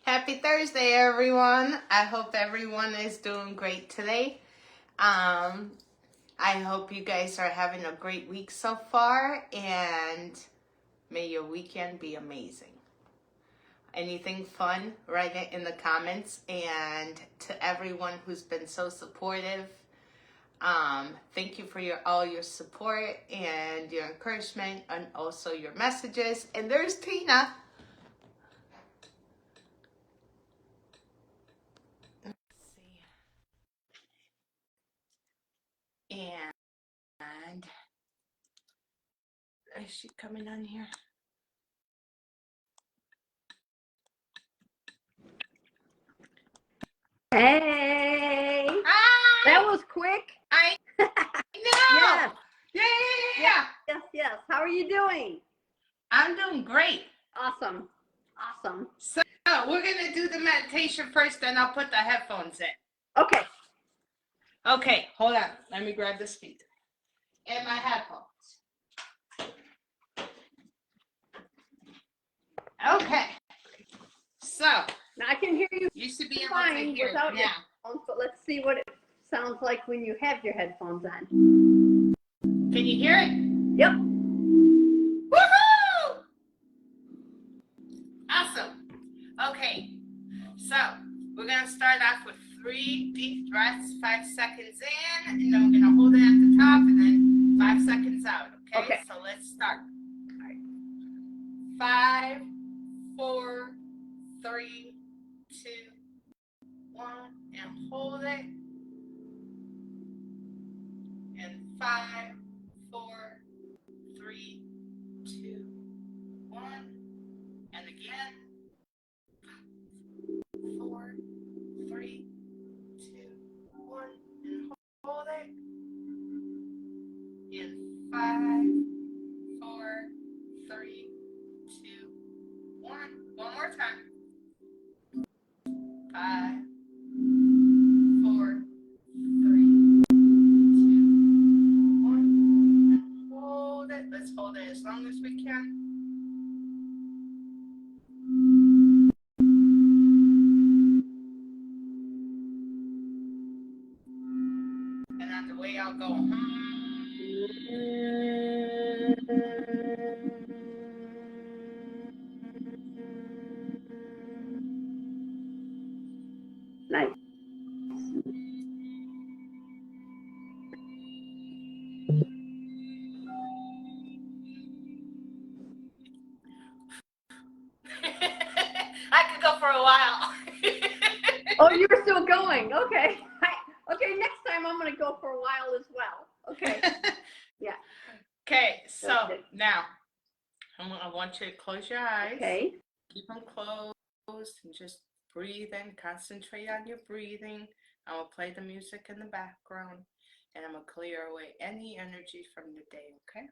Happy Thursday, everyone. I hope everyone is doing great today. I hope you guys are having a great week so far, and may your weekend be amazing. Anything fun, write it in the comments. And to everyone who's been so supportive, thank you for all your support and your encouragement, and also your messages. And there's Tina. And is she coming on here? Hey! Hi! That was quick. I know! Yes. Yeah. Yes. How are you doing? I'm doing great. Awesome. So we're going to do the meditation first, then I'll put the headphones in. Okay. Okay, hold on. Let me grab the speaker and my headphones. Okay. So. Now I can hear you. You should be able fine to hear without now. your headphones, but let's see what it sounds like when you have your headphones on. Can you hear it? Yep. Woohoo! Awesome. Okay. So we're going to start off with 3 deep breaths, 5 seconds in, and then we're going to hold it at the top and then 5 seconds out. Okay. So let's start. All right. 5, 4, 3, 2, 1, and hold it. And 5, 4, 3, 2, 1, and again. 4, 3, 2, 1, and hold it. In 5, 4, 3, 2, 1. One more time. 5, 4, 3, 2, 1. And hold it. Let's hold it as long as we can. And on the way, I'll go. Nice. I could go for a while. Oh, you're still going. Okay. Okay, next time I'm going to go for a while as well. Okay. Yeah. Okay, so now I want you to close your eyes. Okay. Keep them closed and just breathe in. Concentrate on your breathing. I will play the music in the background, and I'm going to clear away any energy from the day, okay?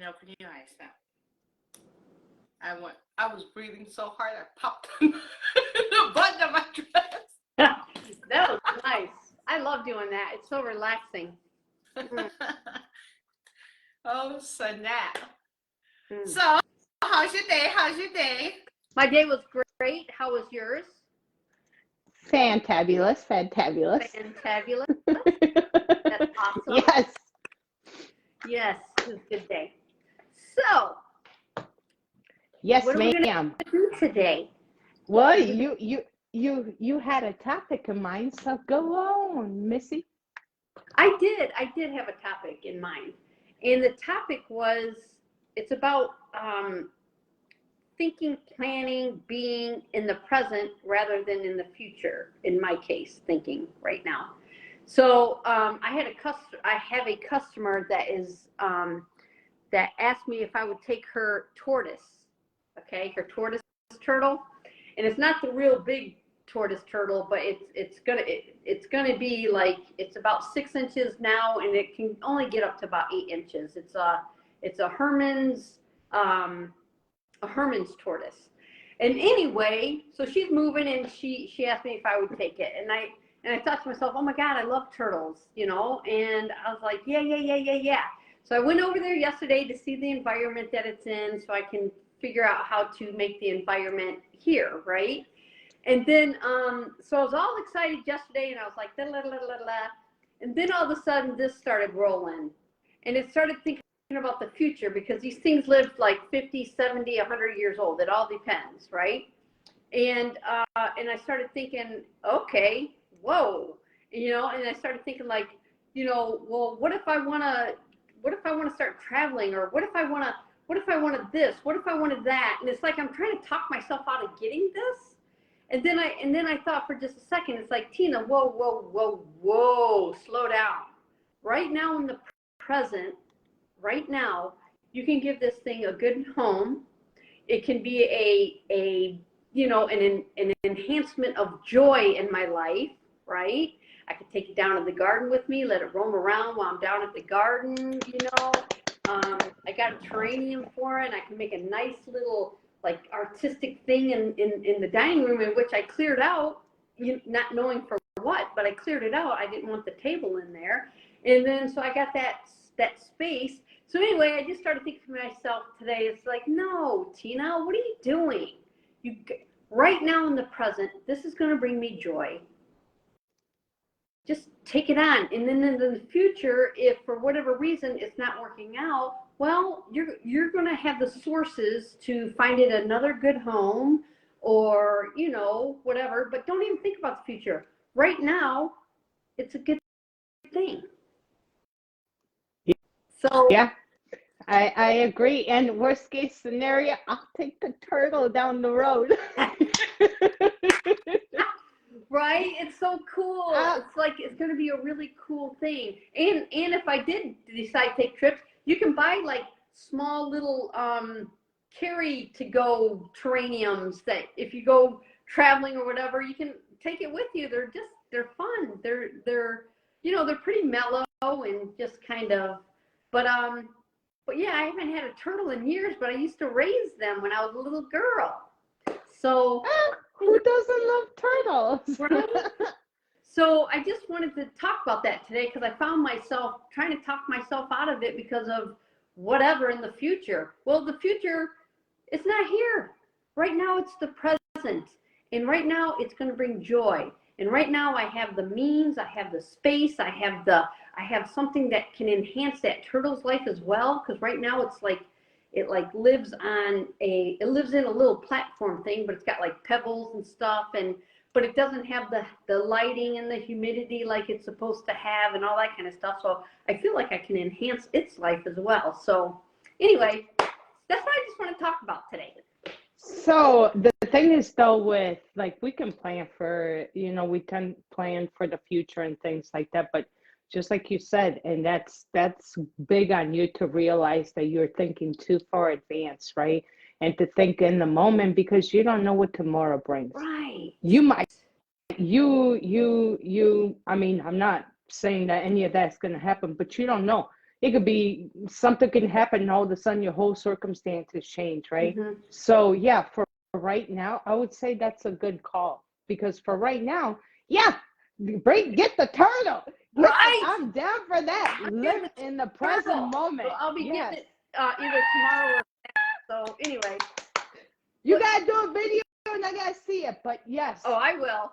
Now open your eyes now. I was breathing so hard I popped the button of my dress. That was nice. I love doing that. It's so relaxing. Oh, snap. Mm. So, how's your day? How's your day? My day was great. How was yours? Fantabulous, fantabulous. Fantabulous. That's awesome. Yes. Yes, it was a good day. So, Yes, what are we ma'am. gonna do today? Well, you had a topic in mind, so go on, Missy. I did have a topic in mind. And the topic was, it's about thinking, planning, being in the present rather than in the future, in my case, thinking right now. So I have a customer that is, that asked me if I would take her tortoise, okay, her tortoise turtle. And it's not the real big tortoise turtle, but it's gonna be like, it's about 6 inches now, and it can only get up to about 8 inches. It's a Herman's tortoise. And anyway, so she's moving, and she asked me if I would take it, and I thought to myself, oh my God, I love turtles, you know, and I was like, yeah. So I went over there yesterday to see the environment that it's in, so I can figure out how to make the environment here, right? And then, so I was all excited yesterday, and I was like, da, da, da, da, da, da. And then all of a sudden, this started rolling. And it started thinking about the future, because these things live like 50, 70, 100 years old. It all depends, right? And I started thinking, okay, whoa. You know, and I started thinking like, you know, well, what if I want to start traveling? Or what if I wanted this? What if I wanted that? And it's like, I'm trying to talk myself out of getting this. And then I thought for just a second, it's like, Tina, whoa, slow down. Right now in the present, right now, you can give this thing a good home. It can be a you know, an enhancement of joy in my life, right? I could take it down in the garden with me, let it roam around while I'm down at the garden, you know. I got a terrarium for it, and I can make a nice little like artistic thing in the dining room, in which I cleared out, not knowing for what, but I cleared it out. I didn't want the table in there. And then, so I got that space. So anyway, I just started thinking to myself today, it's like, no, Tina, what are you doing? Right now in the present, this is going to bring me joy. Just take it on. And then in the future, if for whatever reason it's not working out, well, you're going to have the sources to find it another good home, or, you know, whatever. But don't even think about the future. Right now, it's a good thing. So Yeah, I agree. And worst case scenario, I'll take the turtle down the road. right, it's so cool. It's like, it's going to be a really cool thing. And if I did decide to take trips, you can buy like small little carry to go terrariums that if you go traveling or whatever, you can take it with you. They're fun. They're you know, they're pretty mellow and just kind of, but yeah, I haven't had a turtle in years, but I used to raise them when I was a little girl. So who doesn't love turtles? right? So I just wanted to talk about that today, because I found myself trying to talk myself out of it because of whatever in the future. Well, the future, it's not here. Right now, it's the present. And right now, it's going to bring joy. And right now, I have the means, I have the space, I have something that can enhance that turtle's life as well. Because right now, it's like, it lives in a little platform thing, but it's got like pebbles and stuff, but it doesn't have the lighting and the humidity like it's supposed to have and all that kind of stuff. So I feel like I can enhance its life as well. So anyway, that's what I just want to talk about today. So the thing is though, with like, we can plan for, you know, we can plan for the future and things like that, but just like you said, and that's big on you to realize that you're thinking too far advanced, right? And to think in the moment, because you don't know what tomorrow brings. Right. You might, I mean, I'm not saying that any of that's going to happen, but you don't know. it could be something can happen and all of a sudden your whole circumstances change, right? Mhm. So yeah, for right now, I would say that's a good call because for right now, yeah, get the turtle. Right. I'm down for that. I'm Live getting in the the present turtle. moment. So I'll be Yes. getting it either tomorrow or so. Anyway. You But- gotta do a video and I gotta see it. But yes. Oh, I will.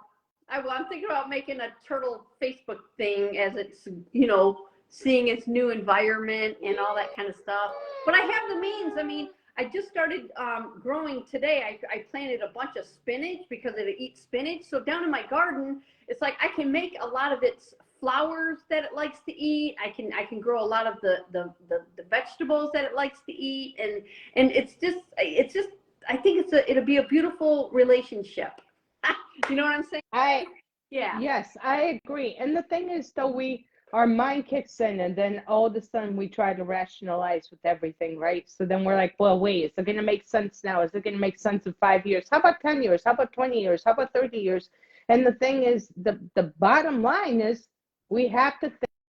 I will. I'm thinking about making a turtle Facebook thing as it's, you know, seeing its new environment and all that kind of stuff. But I have the means. I mean, I just started growing today. I planted a bunch of spinach because it eats spinach. So down in my garden, it's like I can make a lot of its flowers that it likes to eat. I can grow a lot of the vegetables that it likes to eat, and it's just I think it'll be a beautiful relationship. You know what I'm saying? Yeah. Yes, I agree. And the thing is, though, our mind kicks in, and then all of a sudden we try to rationalize with everything, right? So then we're like, well, wait, is it going to make sense now? Is it going to make sense in 5 years? How about 10 years? How about 20 years? How about 30 years? And the thing is, the bottom line is we have to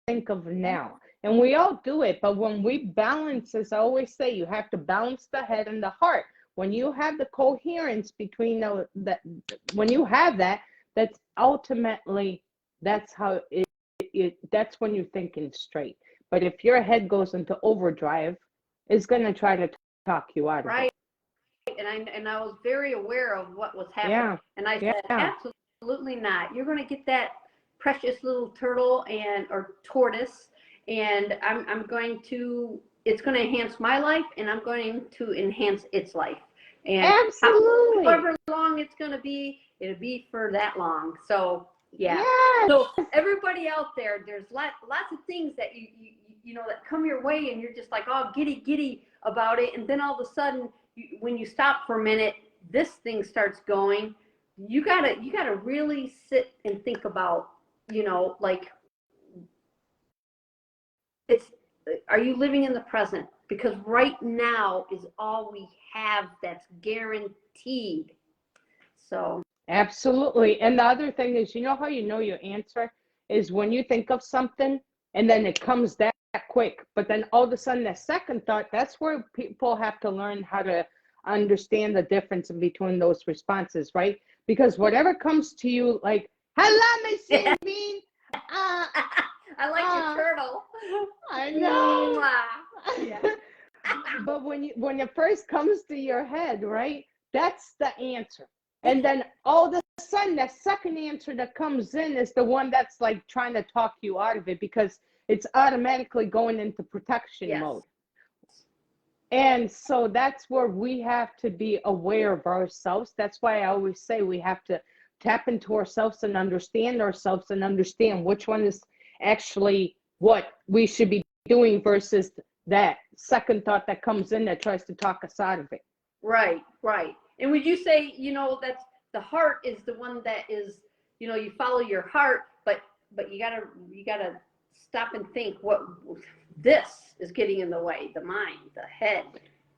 think of now. And we all do it, but when we balance, as I always say, you have to balance the head and the heart. When you have the coherence between when you have that, that's ultimately, that's how that's when you're thinking straight. But if your head goes into overdrive, it's going to try to talk you out of Right. it. And I was very aware of what was happening. Yeah. And I said, absolutely not. You're going to get that precious little turtle or tortoise, and it's going to enhance my life, and I'm going to enhance its life. And absolutely. However long it's going to be, it'll be for that long. So yeah. Yes. So everybody out there, there's lots of things that you know that come your way, and you're just like, oh, giddy about it, and then all of a sudden, when you stop for a minute, this thing starts going. You gotta really sit and think about, you know, like, are you living in the present? Because right now is all we have that's guaranteed. So Absolutely. And the other thing is, you know how you know your answer is when you think of something and then it comes that quick, but then all of a sudden the second thought, that's where people have to learn how to understand the difference in between those responses, right? Because whatever comes to you, like, hello, Miss Bean. I like your turtle. I know. Yeah. But when it first comes to your head, right? That's the answer. And then all of a sudden, that second answer that comes in is the one that's like trying to talk you out of it because it's automatically going into protection mode. And so that's where we have to be aware of ourselves. That's why I always say we have to tap into ourselves and understand which one is actually what we should be doing versus that second thought that comes in that tries to talk us out of it. Right. And would you say, you know, that's the heart is the one that is, you know, you follow your heart, but you gotta stop and think what this is getting in the way, the mind, the head,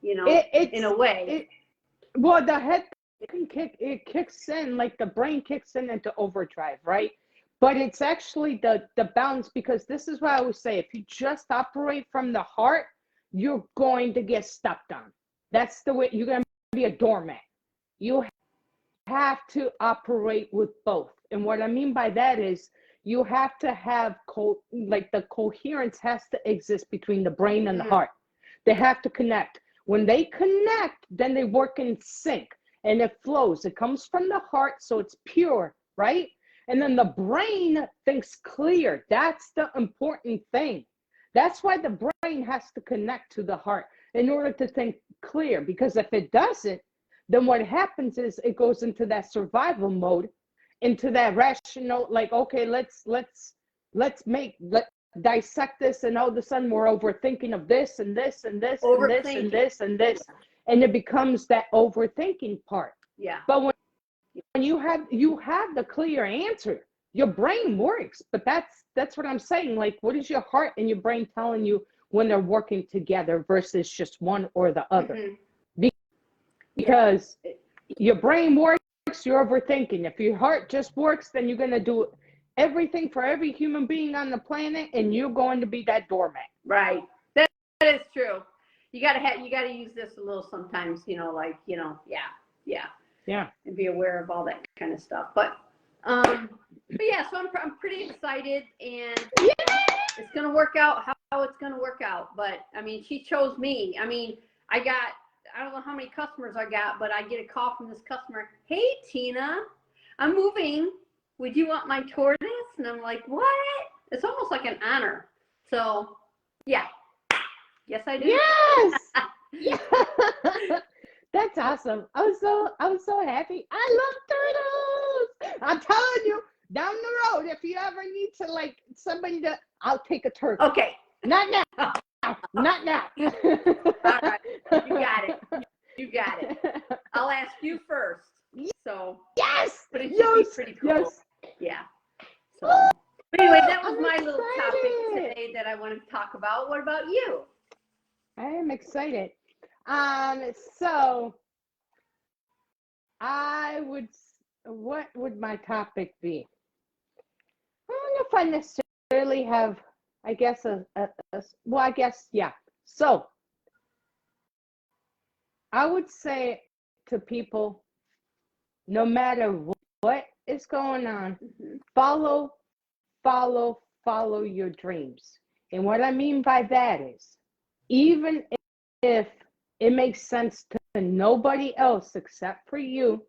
you know, in a way. Well, the head kicks in, like the brain kicks in into overdrive, right? But it's actually the balance, because this is what I always say, if you just operate from the heart, you're going to get stepped on. That's the way you're going to be a doormat. You have to operate with both. And what I mean by that is you have to have the coherence has to exist between the brain and the heart. They have to connect. When they connect, then they work in sync and it flows. It comes from the heart, so it's pure, right? And then the brain thinks clear. That's the important thing. That's why the brain has to connect to the heart in order to think clear. Because if it doesn't, then what happens is it goes into that survival mode, into that rational, like, okay, let's dissect this, and all of a sudden we're overthinking of this and this and this and this and this and this, and it becomes that overthinking part. Yeah. But when you have the clear answer, your brain works. But that's what I'm saying. Like, what is your heart and your brain telling you when they're working together versus just one or the other? Because your brain works, you're overthinking. If your heart just works, then you're gonna do everything for every human being on the planet, and you're going to be that doormat. Right. That is true. You gotta use this a little sometimes, like, Yeah. and be aware of all that kind of stuff. But yeah, so I'm pretty excited, and it's gonna work out how it's gonna work out. But I mean, she chose me. I mean, I don't know how many customers I got, but I get a call from this customer. Hey, Tina, I'm moving. Would you want my tortoise? And I'm like, what? It's almost like an honor. So, yeah. Yes, I do. Yes. Yeah. That's awesome. I was so happy. I love turtles. I'm telling you, down the road, if you ever need to like somebody to, I'll take a turtle. Okay. Not now. Not now. All right. You got it. You got it. I'll ask you first. So. Yes. But it should be pretty cool. Yes. Yeah. So. Anyway, that was my little topic today that I wanted to talk about. What about you? I am excited. So what would my topic be? I don't know if I necessarily have, I guess, yeah. So I would say to people, no matter what is going on, follow your dreams. And what I mean by that is, even if it makes sense to nobody else except for you,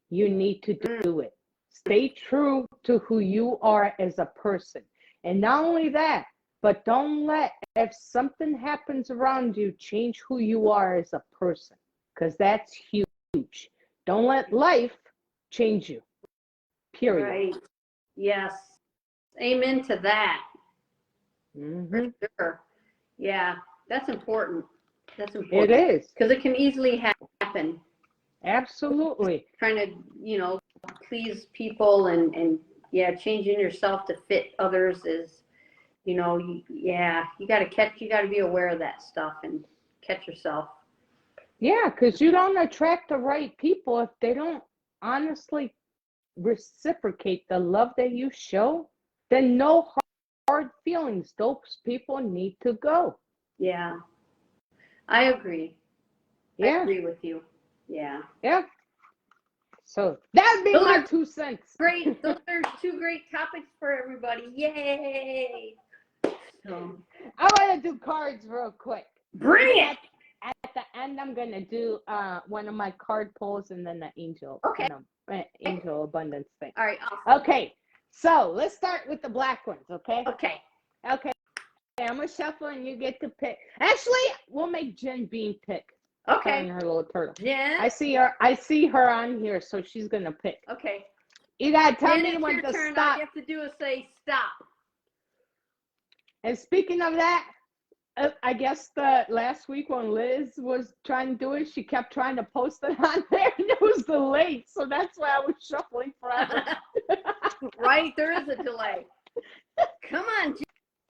you need to do it. Stay true to who you are as a person. And not only that, but don't let, if something happens around you, change who you are as a person, because that's huge. Don't let life change you. Period. Right. Yes. Amen to that. Mm-hmm. For sure. Yeah, that's important. That's important. It is. Because it can easily happen. Absolutely. Trying to, please people and changing yourself to fit others is, you got to be aware of that stuff and catch yourself. Yeah, because you don't attract the right people if they don't honestly reciprocate the love that you show. Then no hard feelings. Those people need to go. Yeah, I agree. Yeah. I agree with you. Yeah. Yeah. So that'd be my 2 cents. Great. Those are 2 great topics for everybody. Yay. So, I want to do cards real quick. Bring it. At the end, I'm going to do one of my card pulls and then the angel. Okay. Angel abundance thing. All right. Awesome. Okay. So let's start with the black ones, okay? Okay. Okay. I'm going to shuffle and you get to pick. Actually, we'll make Jen Bean pick. Okay. And her little turtle. Jen. I see her on here, so she's going to pick. Okay. You got to tell Jen, me when to turn. stop. All you have to do is say stop. And speaking of that, I guess the last week when Liz was trying to do it, she kept trying to post it on there, and it was delayed. So that's why I was shuffling forever. Right, there is a delay. Come on,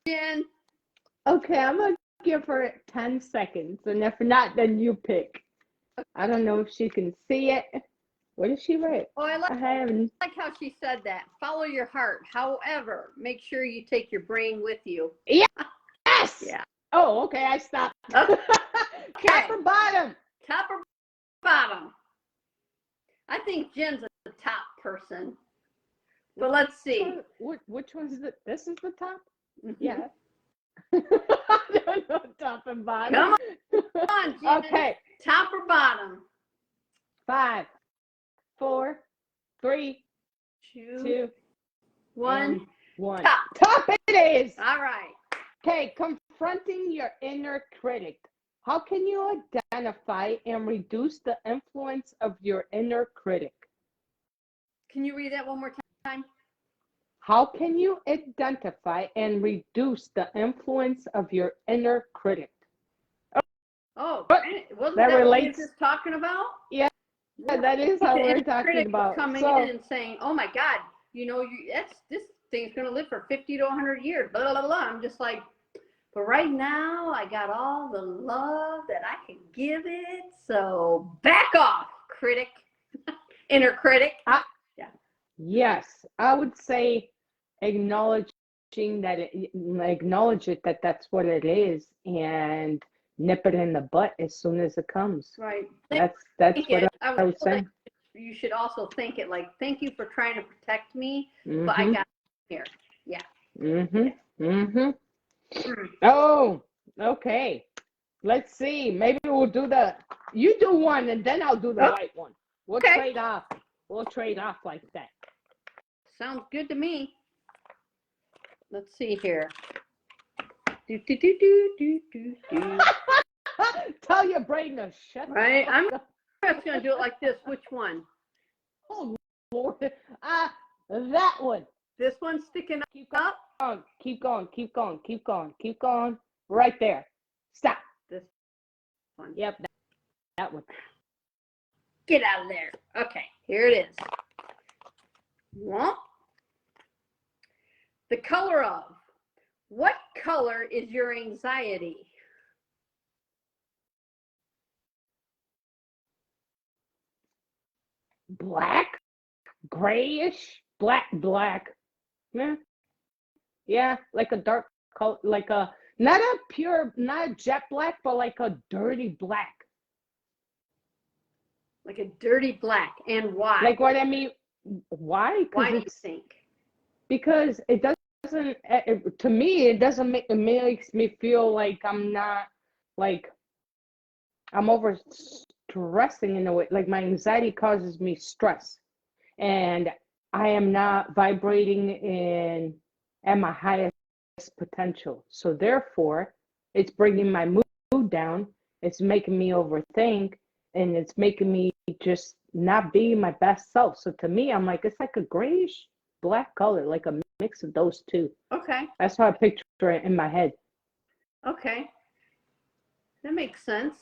Jen. Okay, I'm gonna give her 10 seconds, and if not, then you pick. I don't know if she can see it. What did she write? Oh, I haven't. like how she said that. Follow your heart. However, make sure you take your brain with you. Yes. Yeah. Oh, okay. I stopped. Okay. Top or bottom? Top or bottom? I think Jen's a top person. But let's see. Which one's the? This is the top. Mm-hmm. Yeah. I don't know top and bottom. Come on, Jen. Okay. Top or bottom? 5, 4, 3, 2, 1. 1. Top. Top it is. All right. Okay, confronting your inner critic. How can you identify and reduce the influence of your inner critic? Can you read that one more time? How can you identify and reduce the influence of your inner critic? Oh, wasn't that that relates. what we were just talking about? Yeah, that is how we're talking about. Coming in and saying, "Oh my God, this thing's going to live for 50 to 100 years." Blah blah blah. I'm just like, but right now I got all the love that I can give it. So back off, critic, inner critic. Yes, I would say acknowledging that acknowledge it, that that's what it is, and nip it in the butt as soon as it comes. Right. That's Thank what it. I was told saying. that you should also think it like, thank you for trying to protect me, Mm-hmm. but I got here. Yeah. Mm-hmm. Mm-hmm. Mm. Oh, okay. Let's see. Maybe we'll do you do one and then I'll do the white one. We'll Okay. trade off. We'll trade off like that. Sounds good to me. Let's see here. Do, do, do, do, do, do, do. Tell your brain to shut Right? I'm up. just going to do it like this. Which one? Oh, Lord. That one. This one sticking Keep up? going. Keep going. Keep going. Keep going. Keep going. Right there. Stop. This one. Yep. That one. Get out of there. Okay, here it is. Well, the color of. What color is your anxiety? Black, grayish, black. Yeah, like a dark color, like a not a jet black, but like a dirty black. Like a dirty black. And why? Like what I mean? Why? Why do you think? Because it doesn't. To me, it doesn't make. It makes me feel like I'm not like I'm over stressing in a way. Like my anxiety causes me stress, and I am not vibrating at my highest potential. So therefore, it's bringing my mood down. It's making me overthink, and it's making me just not be my best self. So to me, I'm like, it's like a grayish black color, like a mix of those two. Okay. That's how I picture it in my head. Okay. That makes sense.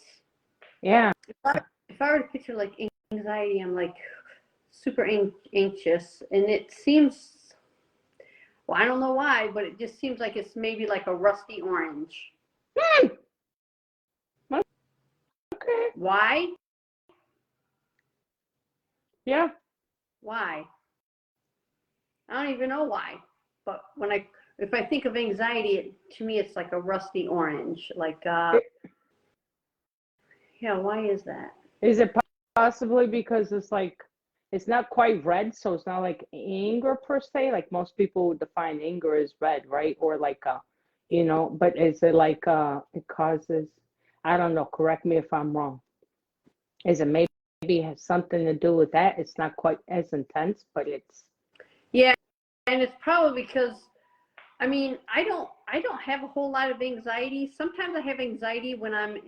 Yeah. If I were to picture like anxiety, I'm like super anxious, and it seems, well, I don't know why, but it just seems like it's maybe like a rusty orange. Okay. Why? Yeah. Why? I don't even know why. But if I think of anxiety, to me it's like a rusty orange. Like, yeah, why is that? Is it possibly because it's like it's not quite red, so it's not like anger per se? Like most people would define anger as red, right? Or like but is it like it causes, I don't know, correct me if I'm wrong. Is it maybe has something to do with that? It's not quite as intense, but it's And it's probably because, I mean, I don't have a whole lot of anxiety. Sometimes I have anxiety when I'm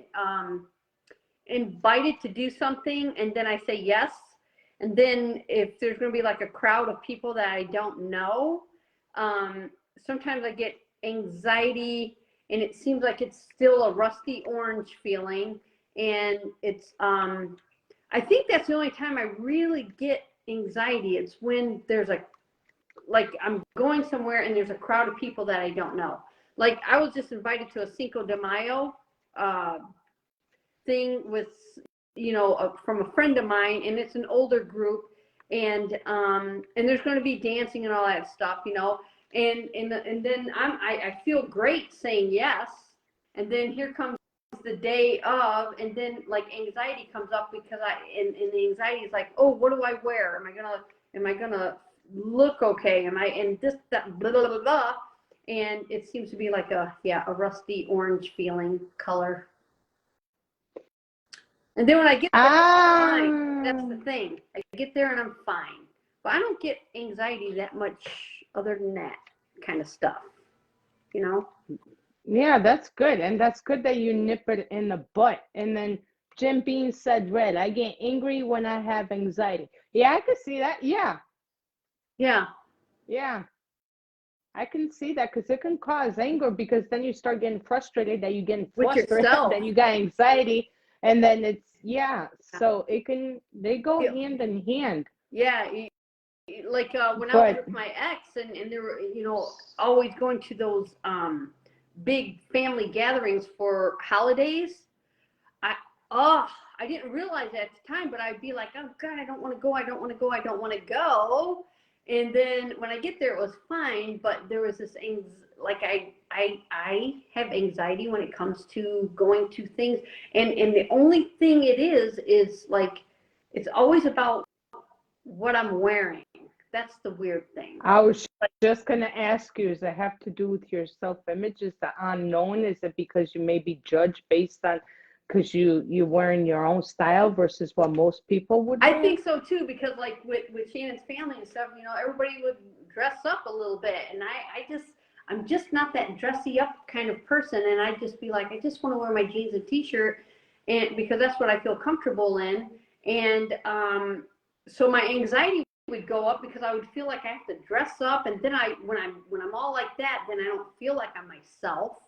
invited to do something and then I say yes. And then if there's going to be like a crowd of people that I don't know, sometimes I get anxiety and it seems like it's still a rusty orange feeling. And it's, I think that's the only time I really get anxiety. It's when there's like I'm going somewhere and there's a crowd of people that I don't know. Like I was just invited to a Cinco de Mayo thing with, from a friend of mine, and it's an older group, and there's going to be dancing and all that stuff, and then I feel great saying yes, and then here comes the day of, and then like anxiety comes up because and the anxiety is like, oh, what do I wear? Am I gonna look okay? And this, that, blah, blah, blah, blah. And it seems to be like a rusty orange feeling color. And then when I get there, I'm fine. That's the thing. I get there and I'm fine. But I don't get anxiety that much other than that kind of stuff, Yeah, that's good. And that's good that you nip it in the butt. And then Jim Beam said red. I get angry when I have anxiety. Yeah, I could see that. Yeah. Yeah. Yeah. I can see that because it can cause anger because then you start getting frustrated, that you getting flustered, then you got anxiety, and then it's, so they go hand in hand. Yeah. Like when I was with my ex and they were, always going to those big family gatherings for holidays, I didn't realize it at the time, but I'd be like, oh God, I don't want to go. And then when I get there, it was fine, but there was this like I have anxiety when it comes to going to things, and the only thing it is like it's always about what I'm wearing. That's the weird thing. I was just going to ask you, does it have to do with your self-image? Is the unknown? Is it because you may be judged based on, because you're wearing your own style versus what most people would wear? I think so too, because like with Shannon's family and stuff, you know, everybody would dress up a little bit, and I'm just not that dressy up kind of person, and I just be like, I just want to wear my jeans and t-shirt, and because that's what I feel comfortable in, and so my anxiety would go up because I would feel like I have to dress up, and then when I'm all like that, then I don't feel like I'm myself.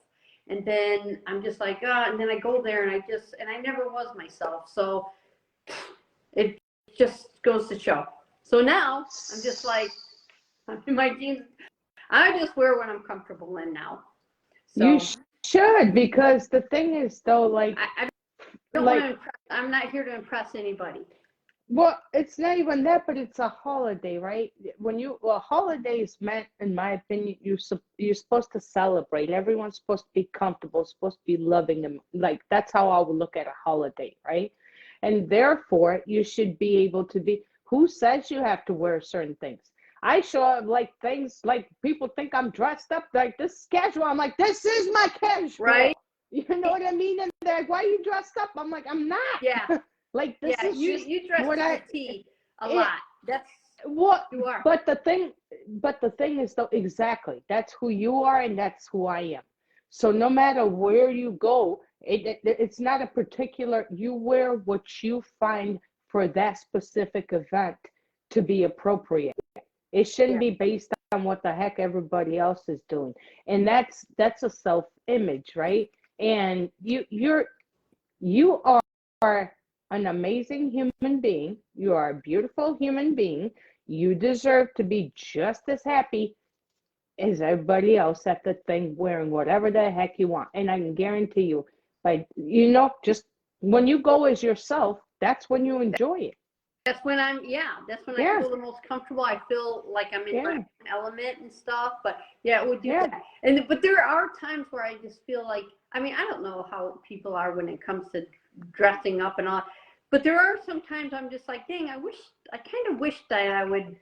And then I'm just like, and then I go there and I never was myself. So it just goes to show. So now I'm just like, I'm in my jeans. I just wear what I'm comfortable in now. So You should, because the thing is though, like, I don't like, want to impress, I'm not here to impress anybody. well, it's not even that, but it's a holiday, right? Well, holiday is meant, in my opinion, you're supposed to celebrate. Everyone's supposed to be comfortable, supposed to be loving them. Like, that's how I would look at a holiday, right? And therefore, you should be able to be. Who says you have to wear certain things? I show up like things like people think I'm dressed up like this is casual. I'm like, this is my casual. Right. You know what I mean? And they're like, why are you dressed up? I'm like, I'm not. Yeah. Like, this is just you dress what to the T a lot. That's what you are. But the thing is though, exactly, that's who you are and that's who I am. So no matter where you go, it's not a particular, you wear what you find for that specific event to be appropriate. It shouldn't be based on what the heck everybody else is doing. And that's a self-image, right? And you are an amazing human being. You are a beautiful human being. You deserve to be just as happy as everybody else at the thing, wearing whatever the heck you want. And I can guarantee you, just when you go as yourself, that's when you enjoy it. That's when I feel the most comfortable. I feel like I'm in my element and stuff. But yeah, it would do that. But there are times where I just feel like, I mean, I don't know how people are when it comes to dressing up and all, but there are some times I'm just like, dang, I kind of wish that I would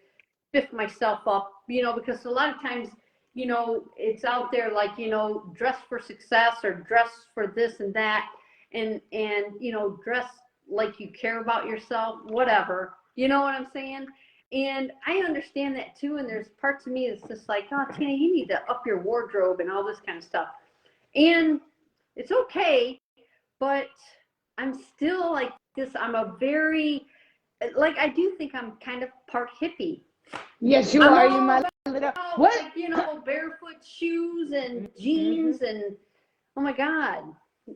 spiff myself up, you know, because a lot of times, you know, it's out there like, you know, dress for success or dress for this and that, and you know, dress like you care about yourself, whatever, you know what I'm saying? And I understand that too, and there's parts of me that's just like, oh, Tina, you need to up your wardrobe and all this kind of stuff. And it's okay, but I'm still like this. I'm a very, like, I do think I'm kind of part hippie. Yes, you are. You my little, what? Like, you know, barefoot shoes and jeans and, oh my God.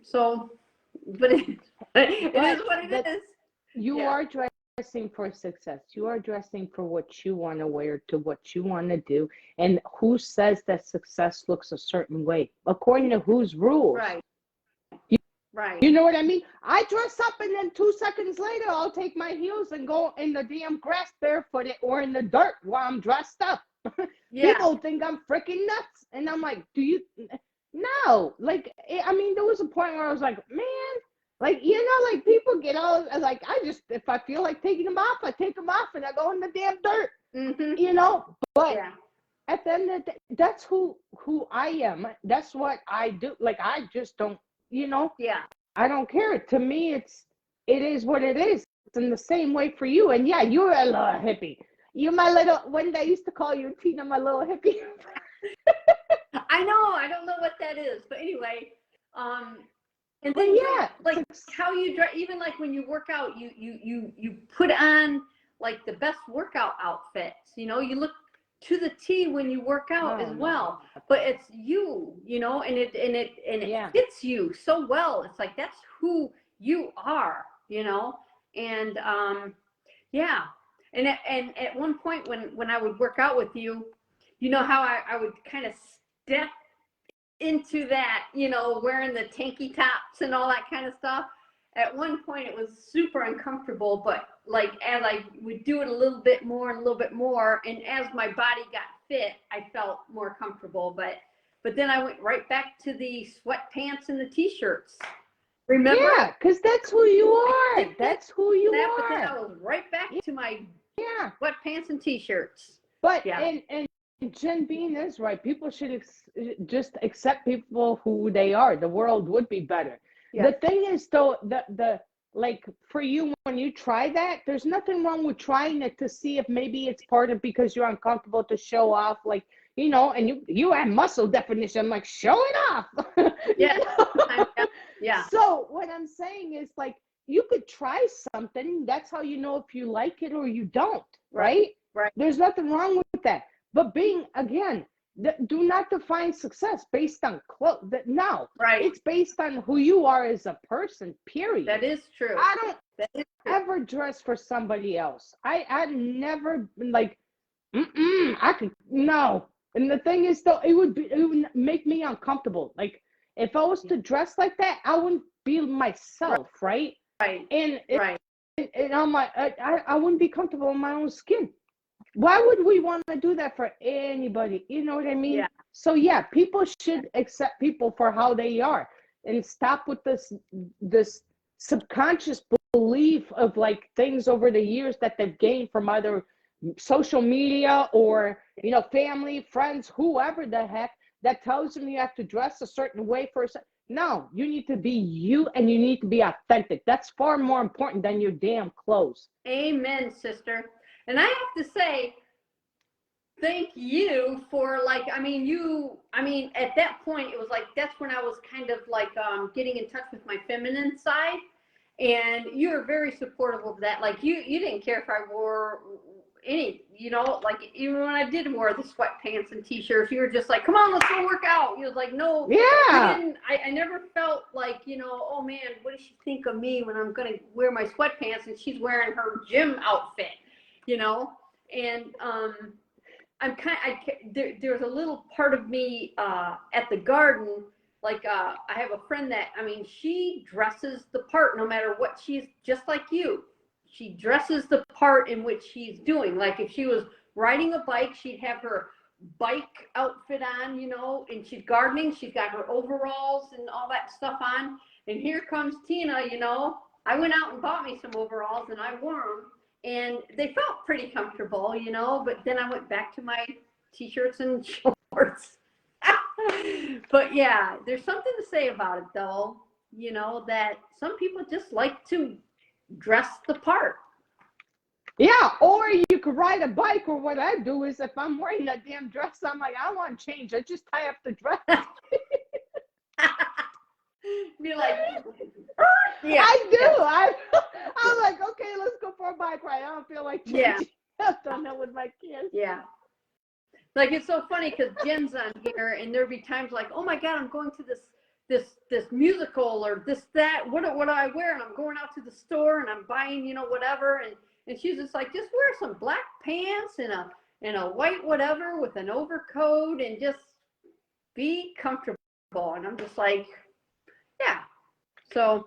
So, but it is what it is. You are dressing for success. You are dressing for what you want to wear, to what you want to do. And who says that success looks a certain way? According to whose rules? Right. Right. You know what I mean? I dress up and then 2 seconds later, I'll take my heels and go in the damn grass barefooted or in the dirt while I'm dressed up. Yeah. People think I'm freaking nuts. And I'm like, no. Like, I mean, there was a point where I was like, man, like, you know, like people get all, like, if I feel like taking them off, I take them off and I go in the damn dirt, you know? But at the end of the day, that's who I am. That's what I do. Like, I just don't, you know? Yeah. I don't care. To me, it is what it is. It's in the same way for you. And yeah, you're a little hippie. You're my little, when they used to call you Tina, my little hippie. I know. I don't know what that is. But anyway, and then like how you dress, even like when you work out, you put on like the best workout outfits. You know, you look to the T when you work out as well. But it's you know, and it fits you so well. It's like that's who you are, you know. And and at one point when I would work out with you, you know how I would kind of step into that, you know, wearing the tanky tops and all that kind of stuff. At one point it was super uncomfortable, but like as I would do it a little bit more and a little bit more, and as my body got fit, I felt more comfortable. But then I went right back to the sweatpants and the t-shirts. Remember? Yeah, because that's who you are. That's who you But then I are. was right back to my Yeah. sweatpants and t-shirts. But Yeah. and Jen Bean is right. People should just accept people who they are. The world would be better. Yeah. The thing is, though, the like for you when you try that, there's nothing wrong with trying it to see if maybe it's part of because you're uncomfortable to show off, like and you have muscle definition. I'm like, show it off. Yeah. Yeah. So what I'm saying is like you could try something. That's how you know if you like it or you don't, right? Right. There's nothing wrong with that. But do not define success based on clothes. No, Right. it's based on who you are as a person, period. That is true. I don't That is true. ever dress for somebody else. I've never been like, I could, no. And the thing is, though, it would make me uncomfortable. Like, if I was to dress like that, I wouldn't be myself, right? Right. And Right. and I'm like, I wouldn't be comfortable in my own skin. Why would we want to do that for anybody? You know what I mean? Yeah. So yeah, people should accept people for how they are and stop with this subconscious belief of like things over the years that they've gained from either social media or family, friends, whoever the heck that tells them you have to dress a certain way for a certain. No, you need to be you and you need to be authentic. That's far more important than your damn clothes. Amen, sister. And I have to say, thank you for at that point, it was like, that's when I was kind of like getting in touch with my feminine side. And you were very supportive of that. Like you didn't care if I wore any, like even when I did wear the sweatpants and t-shirts, you were just like, come on, let's go work out. You was like, no, yeah. I never felt like, oh man, what does she think of me when I'm going to wear my sweatpants and she's wearing her gym outfit, and there's a little part of me at the garden. Like, I have a friend that, she dresses the part no matter what. She's just like you. She dresses the part in which she's doing. Like if she was riding a bike, she'd have her bike outfit on, and she's gardening. She's got her overalls and all that stuff on. And here comes Tina, I went out and bought me some overalls and I wore them. And they felt pretty comfortable, but then I went back to my t-shirts and shorts. But yeah, there's something to say about it though, that some people just like to dress the part. Yeah, or you could ride a bike, or what I do is if I'm wearing that damn dress, I'm like, I want to change. I just tie up the dress. Be like, yeah. I do. I'm like, okay, let's go for a bike ride. I don't feel like changing. Yeah. I've done that with my kids. Yeah. Like it's so funny because Jen's on here, and there'll be times like, oh my God, I'm going to this musical or that. What do I wear? And I'm going out to the store and I'm buying, whatever. And she's just like, just wear some black pants and a white whatever with an overcoat and just be comfortable. And I'm just like, yeah. So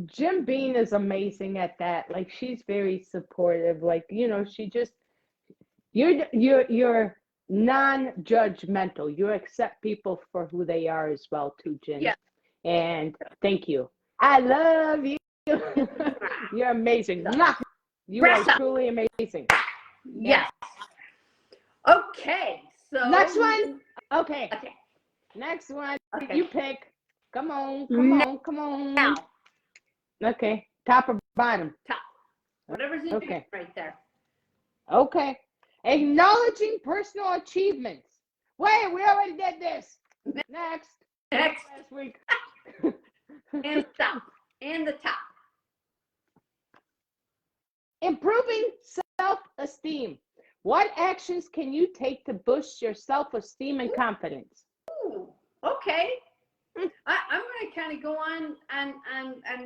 Jim Bean is amazing at that. Like she's very supportive. Like, she just you're non-judgmental. You accept people for who they are as well too, Jen. Yeah. And thank you. I love you. You're amazing. You are truly amazing. Yes. Okay. So next one. Okay. Okay. Next one. Okay. You pick. Come on. Now. Okay. Top or bottom? Top. Whatever's in Okay. right there. Okay. Acknowledging personal achievements. Wait, we already did this. Next. Next. Last week. And top. And the top. Improving self-esteem. What actions can you take to boost your self-esteem and confidence? Ooh, okay. I'm going to kind of go on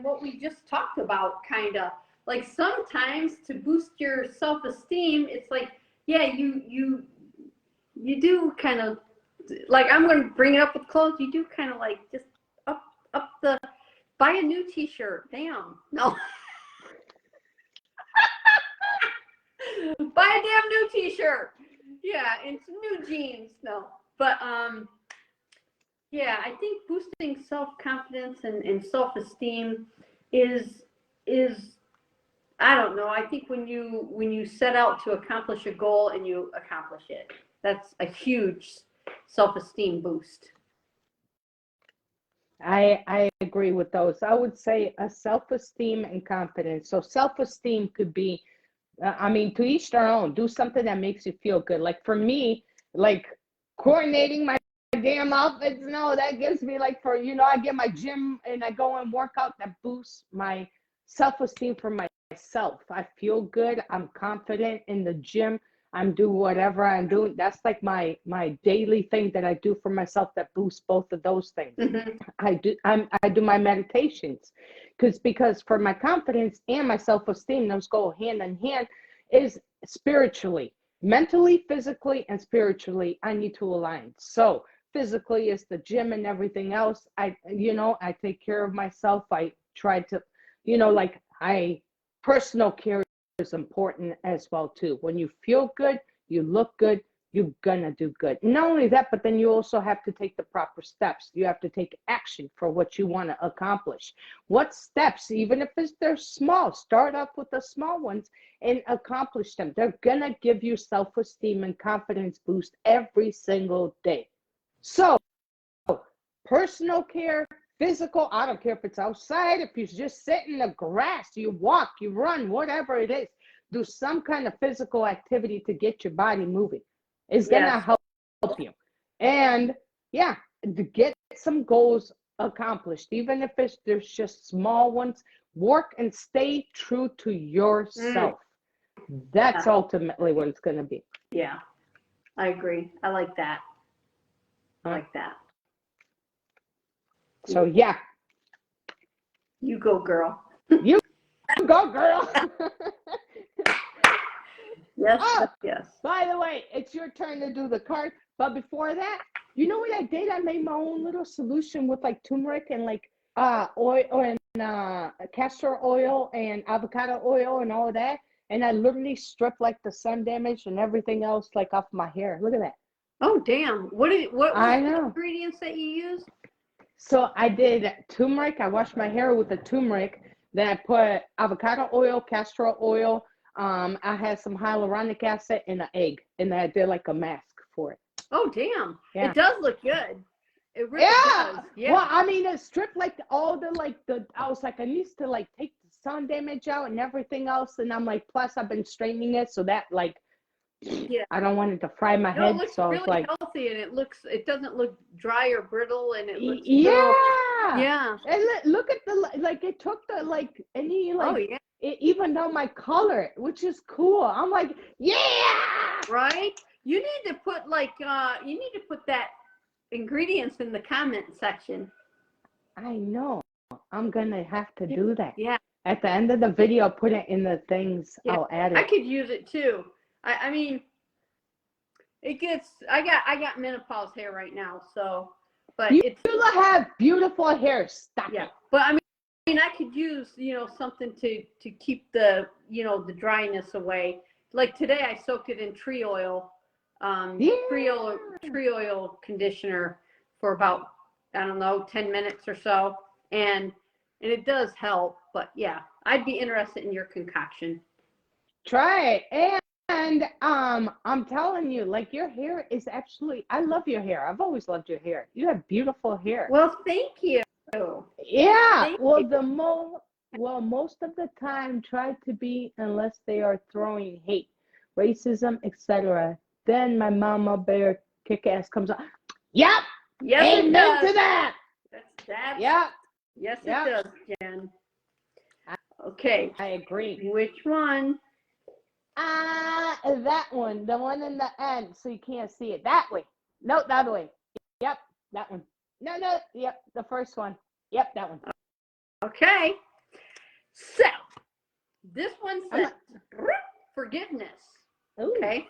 what we just talked about, kind of. Like sometimes to boost your self-esteem, it's like, yeah, you do kind of, like I'm going to bring it up with clothes. You do kind of like just buy a new t-shirt. Damn. No. Buy a damn new t-shirt. Yeah, and some new jeans. No. But yeah, I think boosting self-confidence and self-esteem is I don't know. I think when you set out to accomplish a goal and you accomplish it, that's a huge self-esteem boost. I agree with those. I would say a self-esteem and confidence. So self-esteem could be, I mean, to each their own. Do something that makes you feel good. Like for me, like coordinating my damn outfits. No, that gives me like for I get my gym and I go and work out. That boosts my self-esteem for myself. I feel good. I'm confident in the gym. I'm doing whatever I'm doing. That's like my daily thing that I do for myself that boosts both of those things. Mm-hmm. I do my meditations because for my confidence and my self-esteem, those go hand in hand, is spiritually, mentally, physically, and spiritually. I need to align. So physically is the gym and everything else. I take care of myself. I try to, like personal care is important as well too. When you feel good, you look good, you're gonna do good. Not only that, but then you also have to take the proper steps. You have to take action for what you want to accomplish. What steps, even if they're small, start up with the small ones and accomplish them. They're gonna give you self-esteem and confidence boost every single day. So personal care, physical, I don't care if it's outside, if you just sit in the grass, you walk, you run, whatever it is, do some kind of physical activity to get your body moving. It's gonna help you. And yeah, to get some goals accomplished, even if there's just small ones, work and stay true to yourself. That's ultimately what it's gonna be. Yeah, I agree. I like that. I like that. So yeah. You go, girl. You go, girl. Yes, yes. By the way, it's your turn to do the card. But before that, you know what I did? I made my own little solution with like turmeric and like oil and castor oil and avocado oil and all of that. And I literally stripped like the sun damage and everything else like off my hair. Look at that. Oh damn! What were the ingredients that you used? So I did turmeric. I washed my hair with the turmeric. Then I put avocado oil, castor oil. I had some hyaluronic acid and an egg, and I did like a mask for it. Oh damn! Yeah. It does look good. It really does. Yeah. Well, I mean, it stripped like all the I was like, I need to like take the sun damage out and everything else, and I'm like, plus I've been straightening it so that like. Yeah. I don't want it to fry my head, it looks so really it's like healthy, and it doesn't look dry or brittle, and it looks yeah. And look at it took the any even though my color, which is cool, I'm like right. You need to put that ingredients in the comment section. I know. I'm gonna have to do that. Yeah. At the end of the video, put it in the things. Yeah. I'll add it. I could use it too. I mean, I got menopause hair right now, so, but you have beautiful hair. Stop it. But I mean, I could use, something to keep the, the dryness away. Like today, I soaked it in tree oil, tree oil conditioner for about, I don't know, 10 minutes or so, and it does help. But yeah, I'd be interested in your concoction. Try it. And I'm telling you, like, your hair is actually, I love your hair. I've always loved your hair. You have beautiful hair. Well, thank you. Yeah. Most of the time, try to be, unless they are throwing hate, racism, etc. Then my mama bear kick-ass comes on. Yep. Yes, amen it does. To that. That's yep. Yes, it does, Jen. Okay. I agree. Which one? That one, the one in the end, so you can't see it. That way. No, the other way. Yep, that one. No, yep, the first one. Yep, that one. Okay. So, this one says forgiveness. Ooh. Okay.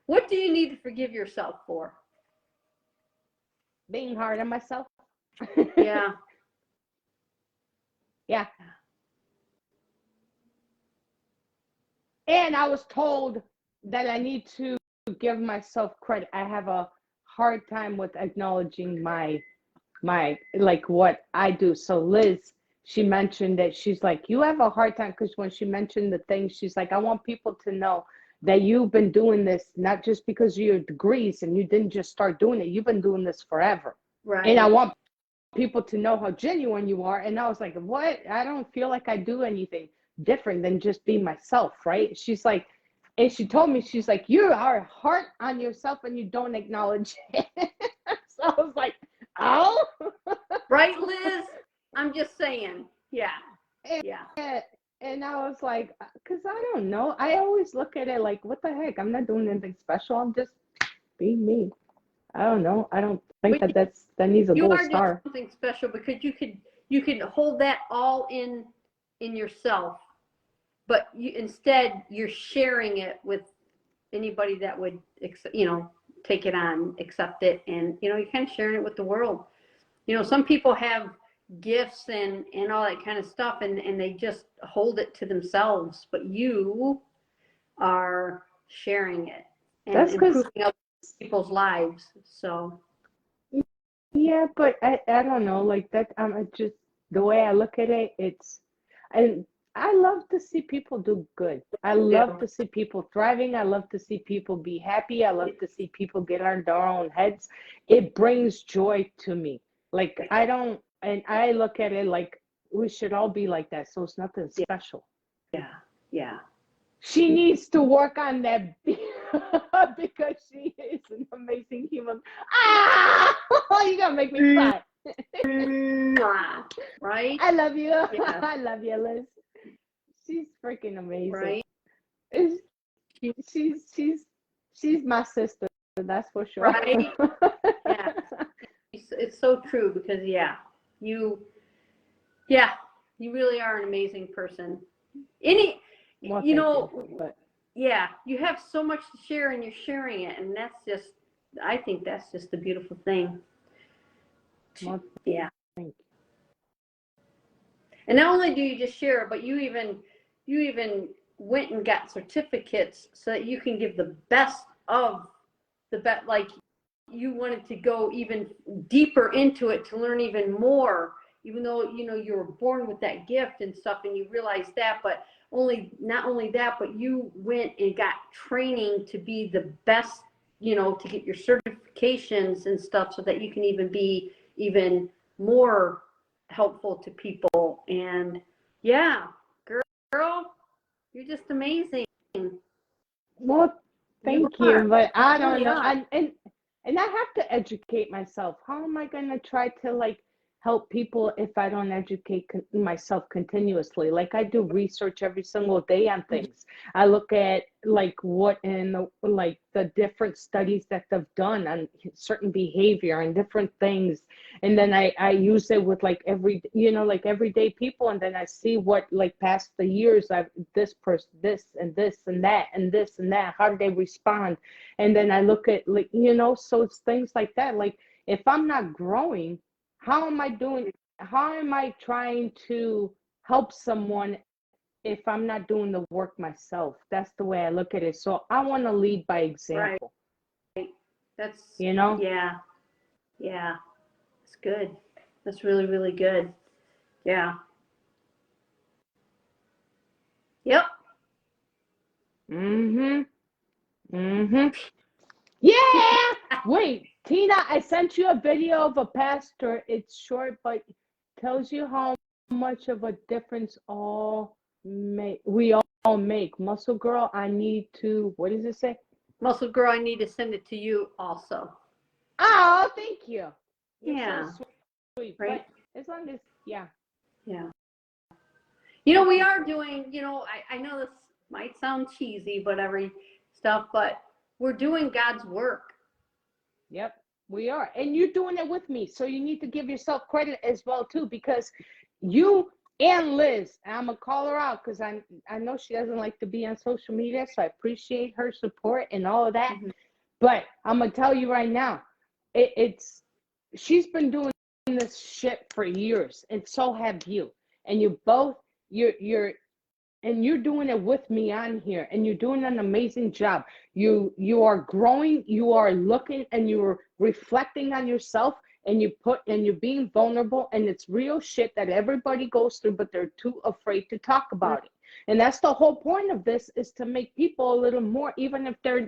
What do you need to forgive yourself for? Being hard on myself. Yeah. Yeah. And I was told that I need to give myself credit. I have a hard time with acknowledging my like what I do. So Liz, she mentioned that she's like, you have a hard time because when she mentioned the thing, she's like, I want people to know that you've been doing this not just because of your degrees and you didn't just start doing it. You've been doing this forever. Right. And I want people to know how genuine you are. And I was like, what? I don't feel like I do anything different than just be myself, right? She's like, and she told me, she's like, you are hard on yourself and you don't acknowledge it. So I was like, oh. Right, Liz? I'm just saying. Yeah. And, Yeah. and I was like, because I don't know. I always look at it like, what the heck? I'm not doing anything special. I'm just being me. I don't know. I don't think But that needs a you gold are doing star. something special because you could hold that all in yourself, but instead you're sharing it with anybody that would take it on, accept it, and you're kind of sharing it with the world. Some people have gifts and all that kind of stuff, and they just hold it to themselves, but you are sharing it and That's because, improving other people's lives. So yeah, but I don't know. Like that, just the way I look at it, and I love to see people do good. I love to see people thriving. I love to see people be happy. I love to see people get on their own heads. It brings joy to me. Like I don't, and I look at it like we should all be like that. So it's nothing special. yeah. She needs to work on that because she is an amazing human. Ah, you're gonna make me cry. Right? I love you. Yeah. I love you, Liz. She's freaking amazing. Right? She's my sister. That's for sure. Right? Yeah. It's so true because you really are an amazing person. Well, You have so much to share and you're sharing it, and I think that's just a beautiful thing. well, Yeah. thank you. And not only do you just share it, but you even went and got certificates so that you can give the best of the best. Like you wanted to go even deeper into it to learn even more, even though you were born with that gift and stuff, and you realized that. But not only that, but you went and got training to be the best, to get your certifications and stuff, so that you can even be even more helpful to people. And girl, you're just amazing. Well, thank you, but I don't really know. are. And I have to educate myself. How am I going to try to like help people if I don't educate myself continuously? Like I do research every single day on things. I look at like what like the different studies that they've done on certain behavior and different things, and then I use it with like everyday people, and then I see what like past the years I've this person this and this and that and this and that, how do they respond, and then I look at like so it's things like that. Like if I'm not growing, how am I trying to help someone if I'm not doing the work myself? That's the way I look at it. So I want to lead by example. Right. That's Yeah. It's good. That's really, really good. Yeah. Yep. Yeah. Wait, Tina, I sent you a video of a pastor. It's short, but tells you how much of a difference we all make. Muscle Girl, I need to, what does it say? Muscle Girl, I need to send it to you also. Oh, thank you. You're so sweet. Right? But as long as, yeah. We are doing, I know this might sound cheesy, but but we're doing God's work. Yep, we are. And you're doing it with me. So you need to give yourself credit as well, too, because you and Liz, I'm going to call her out because I know she doesn't like to be on social media. So I appreciate her support and all of that. Mm-hmm. But I'm going to tell you right now, she's been doing this shit for years. And so have you. And you're and you're doing it with me on here, and you're doing an amazing job. You are growing, you are looking, and you're reflecting on yourself, and you're being vulnerable, and it's real shit that everybody goes through, but they're too afraid to talk about it. And that's the whole point of this, is to make people a little more, even if they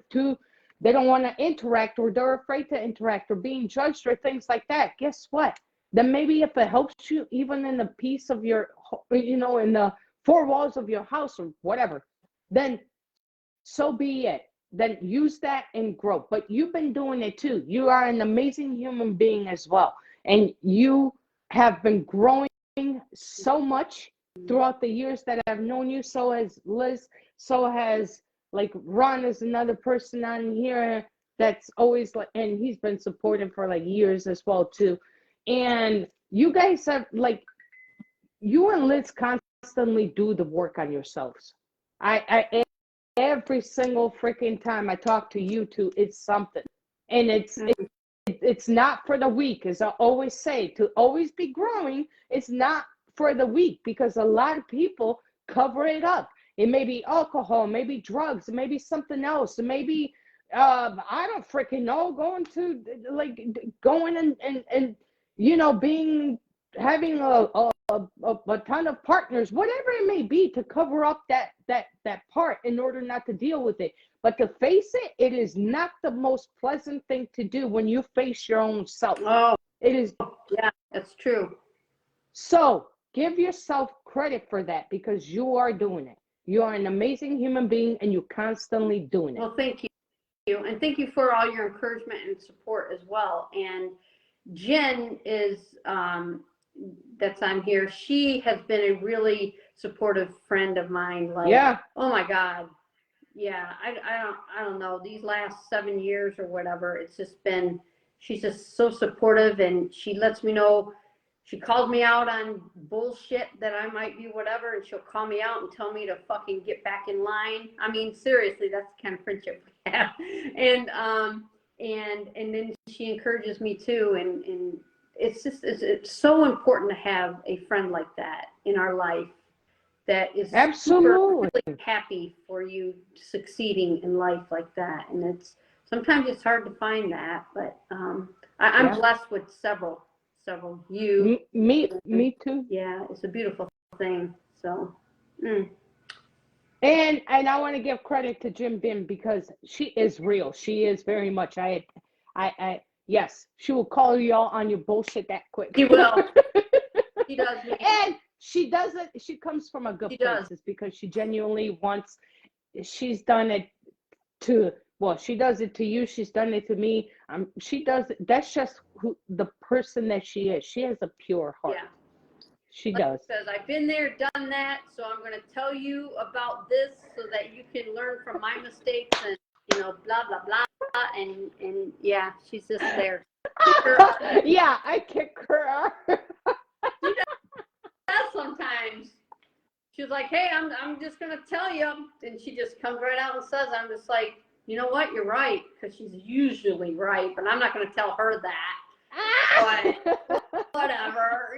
don't want to interact, or they're afraid to interact, or being judged, or things like that. Guess what? Then maybe if it helps you, even in the piece of your, in the four walls of your house or whatever, then so be it. Then use that and grow. But you've been doing it too. You are an amazing human being as well. And you have been growing so much throughout the years that I've known you. So has Liz, so has like Ron is another person on here that's always like, and he's been supportive for like years as well too. And you guys have like, you and Liz constantly do the work on yourselves. I every single freaking time I talk to you two, it's something. And it's not for the weak, as I always say, to always be growing. It's not for the weak, because a lot of people cover it up. It may be alcohol, maybe drugs, maybe something else, maybe I don't freaking know, going and having a ton of partners, whatever it may be, to cover up that part in order not to deal with it. But to face it, it is not the most pleasant thing to do when you face your own self. Oh, It is. yeah, that's true. So give yourself credit for that, because you are doing it. You are an amazing human being, and you're constantly doing it. Well, thank you. And thank you for all your encouragement and support as well. And Jen is, that's on here. She has been a really supportive friend of mine. Like, yeah. Oh my God. Yeah. I don't know. These last 7 years or whatever, it's just been, she's just so supportive, and she lets me know. She calls me out on bullshit that I might be whatever, and she'll call me out and tell me to fucking get back in line. I mean, seriously, that's the kind of friendship we have. And then she encourages me too, and it's so important to have a friend like that in our life that is absolutely really happy for you succeeding in life like that. And sometimes it's hard to find that, but I'm blessed with several. Me too. Yeah, it's a beautiful thing. So and I want to give credit to Jim Bim, because she is real. She is very much. Yes, she will call y'all on your bullshit that quick. She will. She does. And she does it. She comes from a good place. It's because she genuinely wants. She's done it to. Well, she does it to you. She's done it to me. She does it. That's just the person that she is. She has a pure heart. Yeah. She does. Because I've been there, done that. So I'm going to tell you about this so that you can learn from my mistakes, and blah blah blah. And yeah, she's just there. Yeah, I kick her out. She does sometimes. She's like, hey, I'm just going to tell you. And she just comes right out and says, I'm just like, you know what? You're right, because she's usually right, but I'm not going to tell her that. But whatever,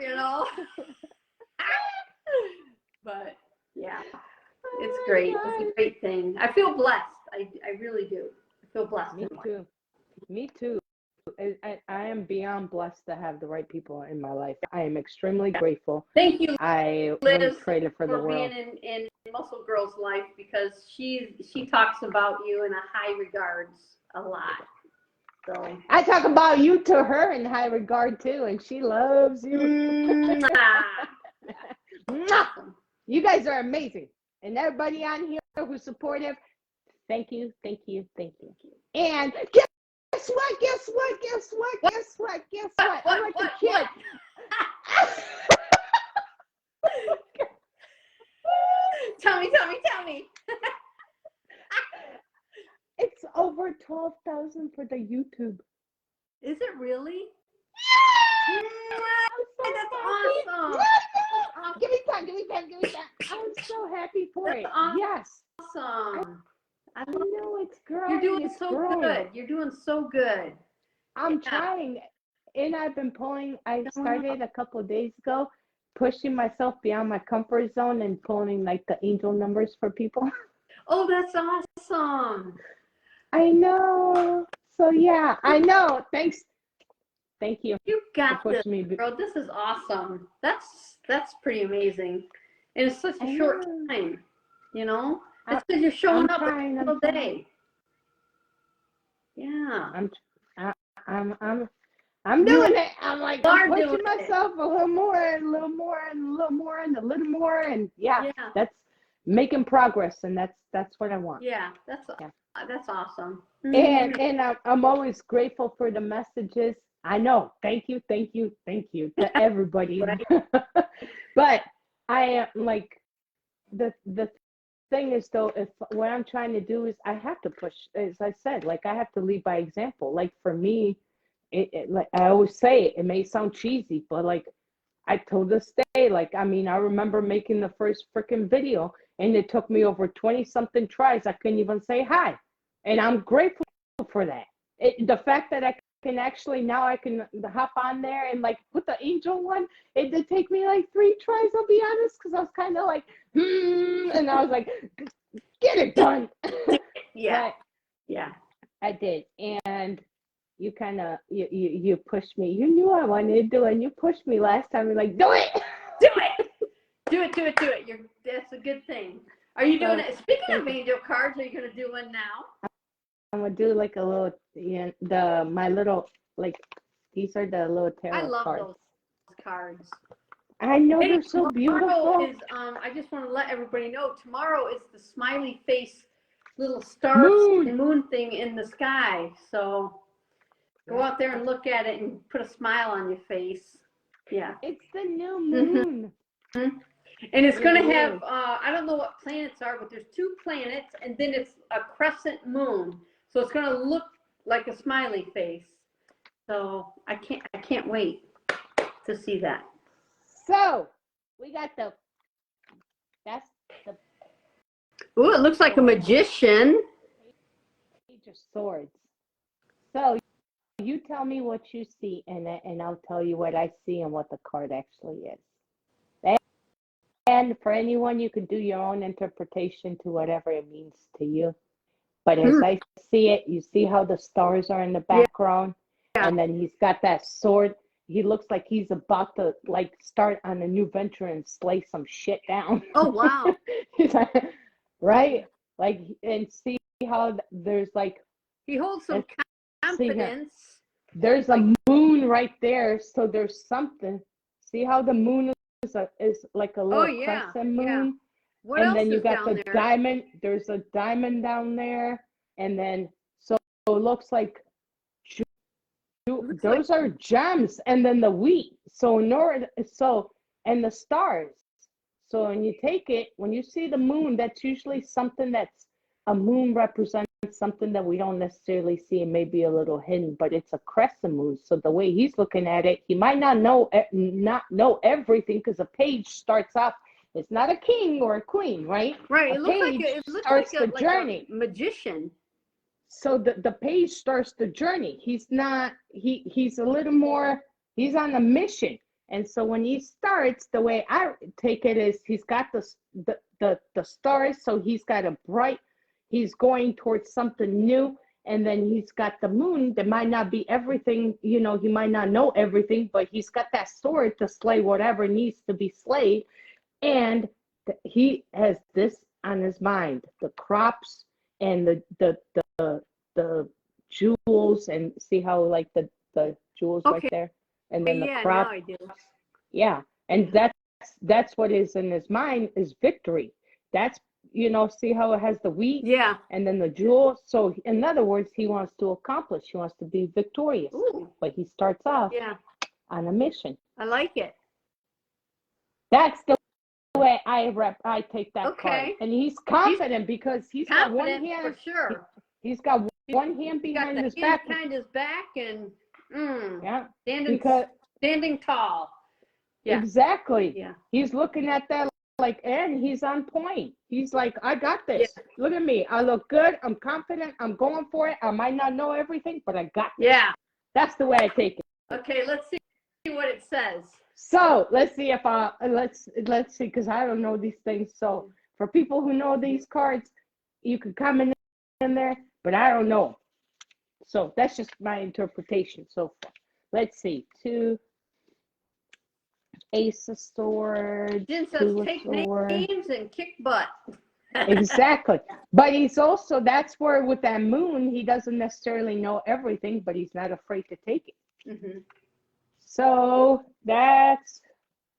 But yeah, it's great. It's a great thing. I feel blessed. I really do. I feel blessed. Me too. I am beyond blessed to have the right people in my life. I am extremely grateful. Thank you, I Liz, really traded for the world. Being in Muscle Girl's life, because she talks about you in a high regards a lot. So I talk about you to her in high regard too, and she loves you. You guys are amazing, and everybody on here who's supportive, thank you. And guess what? I'm like a kid. Tell me. It's over 12,000 for the YouTube. Is it really? Yeah! That's awesome. Give me time. I'm so happy for it. Awesome. Yes. Awesome. I know it's growing. You're doing good. You're doing so good. I'm trying, and I've been pulling. I started a couple of days ago, pushing myself beyond my comfort zone and pulling like the angel numbers for people. Oh, that's awesome. I know. So yeah, I know. Thanks. Thank you You for got this, pushing me. girl. This is awesome. That's pretty amazing. And it's such I a short know. time, you know? I- It's because you're showing I'm up trying, every I'm single trying. day. Yeah. I'm You doing it. I'm like, are I'm pushing doing it. myself a little more and a little more and a little more and a little more, and yeah, Yeah. that's making progress, and that's what I want. Yeah. Yeah. That's awesome. And I'm always grateful for the messages. I know. Thank you to everybody. Right. But I am like the thing is though, if what I'm trying to do is I have to push, as I said, like I have to lead by example. Like for me, it like I always say, it may sound cheesy, but like I told this day, like I mean, I remember making the first freaking video, and it took me over 20 something tries. I couldn't even say hi, and I'm grateful for that. The fact that I can actually now I can hop on there and like put the angel one. It did take me like 3 tries. I'll be honest, because I was kind of like, and I was like, get it done. Yeah. But Yeah. I did, and you kind of you pushed me. You knew I wanted to do it, and you pushed me last time. You're like, do it, Do it. Do it. That's a good thing. Are you doing it? Speaking of angel cards, are you going to do one now? I'm gonna do like a little, my little, like, these are the little I tarot love cards. those cards. I know Hey, they're so beautiful. tomorrow is, I just want to let everybody know, tomorrow is the smiley face little star moon thing in the sky. So go out there and look at it and put a smile on your face. Yeah. It's the new moon. And it's going to It have, is. I don't know what planets are, but there's 2 planets, and then it's a crescent moon. So it's going to look like a smiley face. So I can't wait to see that. So we got that's the Ooh, it looks like a magician. Page of Swords. So you tell me what you see, and I'll tell you what I see and what the card actually is. And for anyone, you can do your own interpretation to whatever it means to you. But as I see it, you see how the stars are in the background, and then he's got that sword. He looks like he's about to like start on a new venture and slay some shit down. Oh, wow. He's like, right? Like, and see how there's like, He holds some confidence. there's a moon right there, so there's something. See how the moon is like a little crescent moon? Yeah. What and else then you is got down the there? diamond. There's a diamond down there, and then so it looks like those are gems, and then the wheat. So and the stars. So when you take it, when you see the moon, that's usually something that's a moon represents something that we don't necessarily see. It may be a little hidden, but it's a crescent moon. So the way he's looking at it, he might not know everything, because a page starts off. It's not a king or a queen, right? Right. It looks like the journey. A magician. So the page starts the journey. He's not. He's a little more. He's on a mission. And so when he starts, the way I take it is he's got the stars. So he's got a bright. He's going towards something new. And then he's got the moon that might not be everything. He might not know everything, but he's got that sword to slay whatever needs to be slayed. And he has this on his mind: the crops and the jewels, and see how like the jewels right there, and then the crop. Now I do. Yeah, and that's what is in his mind is victory. That's see how it has the wheat, and then the jewels. So in other words, he wants to accomplish. He wants to be victorious. Ooh. But he starts off on a mission. I like it. That's the way I take that card. And he's confident because he's got one hand. For sure. He's got one hand behind his back. Behind his back and standing tall. Yeah. Exactly. Yeah. He's looking at that and he's on point. He's like, I got this. Yeah. Look at me. I look good. I'm confident. I'm going for it. I might not know everything, but I got this. Yeah. That's the way I take it. Okay, let's see what it says. So let's see if let's see, because I don't know these things. So for people who know these cards, you can comment in there, but I don't know. So that's just my interpretation so far. Let's see. 2 Ace of Swords. Jen says 2 of take Swords. names and kick butt. Exactly. But he's also, that's where with that moon, he doesn't necessarily know everything, but he's not afraid to take it. Mm-hmm. So that's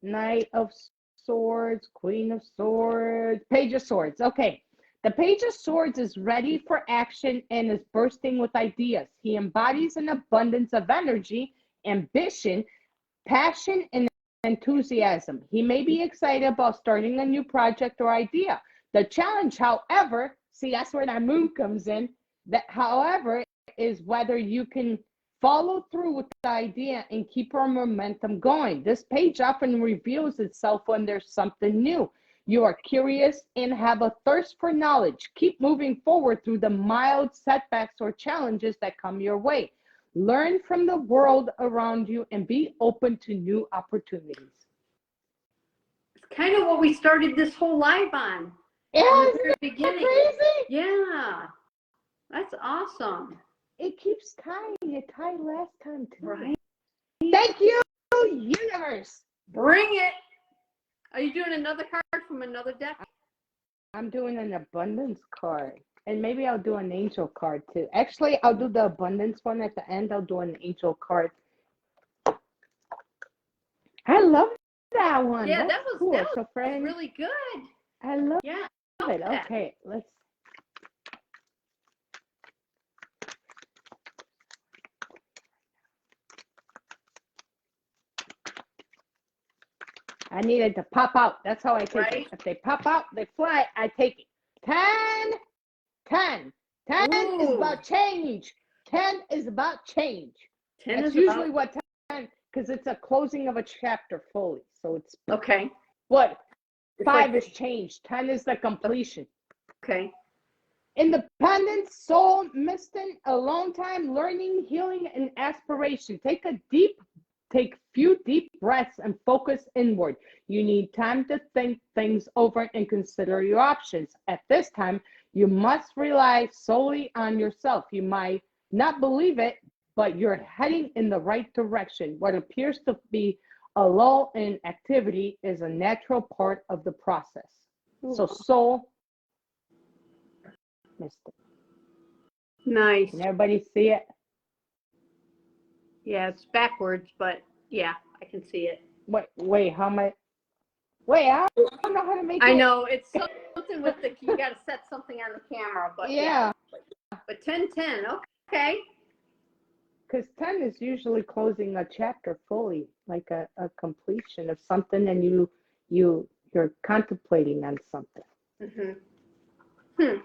Knight of Swords, Queen of Swords, Page of Swords. Okay. The Page of Swords is ready for action and is bursting with ideas. He embodies an abundance of energy, ambition, passion, and enthusiasm. He may be excited about starting a new project or idea. The challenge, however, see, that's where that moon comes in. That, however, is whether you can follow through with the idea and keep our momentum going. This page often reveals itself when there's something new. You are curious and have a thirst for knowledge. Keep moving forward through the mild setbacks or challenges that come your way. Learn from the world around you and be open to new opportunities. It's kind of what we started this whole live on. Yeah, From the isn't that beginning. crazy? Yeah, that's awesome. It keeps tying. It tied last time too. Right? Thank you, universe. Bring it. Are you doing another card from another deck? I'm doing an abundance card. And maybe I'll do an angel card too. Actually, I'll do the abundance one at the end. I'll do an angel card. I love that one. Yeah, That's that was cool. that So, was friends, really good. I love Yeah. it. that. Okay, let's. I needed to pop out. That's how I take Right. it. If they pop out, they fly, I take it. 10, 10. 10 is Ooh. about change. 10 is about change. 10 That's is usually about, what 10, because it's a closing of a chapter fully. So it's okay. what? It's 5 like- is change. 10 is the completion. Okay. Independence, soul, mission, alone time, learning, healing, and aspiration. Take few deep breaths and focus inward. You need time to think things over and consider your options. At this time, you must rely solely on yourself. You might not believe it, but you're heading in the right direction. What appears to be a lull in activity is a natural part of the process. So soul, missed it. Nice. Can everybody see it? Yeah, it's backwards, but yeah, I can see it. Wait, how am I? Wait, I don't know how to make it. I know it's something with the you got to set something on the camera, but Yeah, But 10-10, okay. because 10 is usually closing a chapter fully, like a completion of something, and you're contemplating on something. Mm-hmm.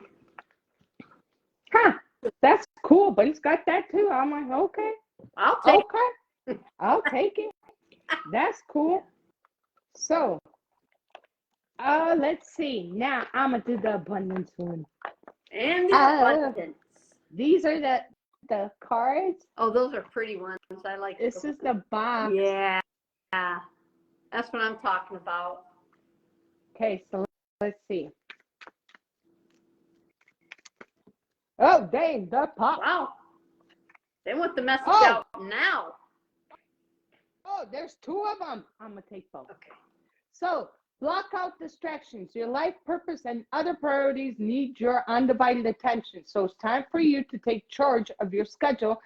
Huh? That's cool, but it's got that too. I'm like, okay, I'll take I'll take it. That's cool. So, let's see. Now I'm gonna do the abundance one. and the abundance. These are the cards. Oh, those are pretty ones. I like This those. is the box. Yeah, that's what I'm talking about. Okay, so let's see. Oh, dang, the pop. Wow, they want the message Oh. out now. Oh, there's 2 of them. I'm going to take both. Okay. So, block out distractions. Your life purpose and other priorities need your undivided attention. So, it's time for you to take charge of your schedule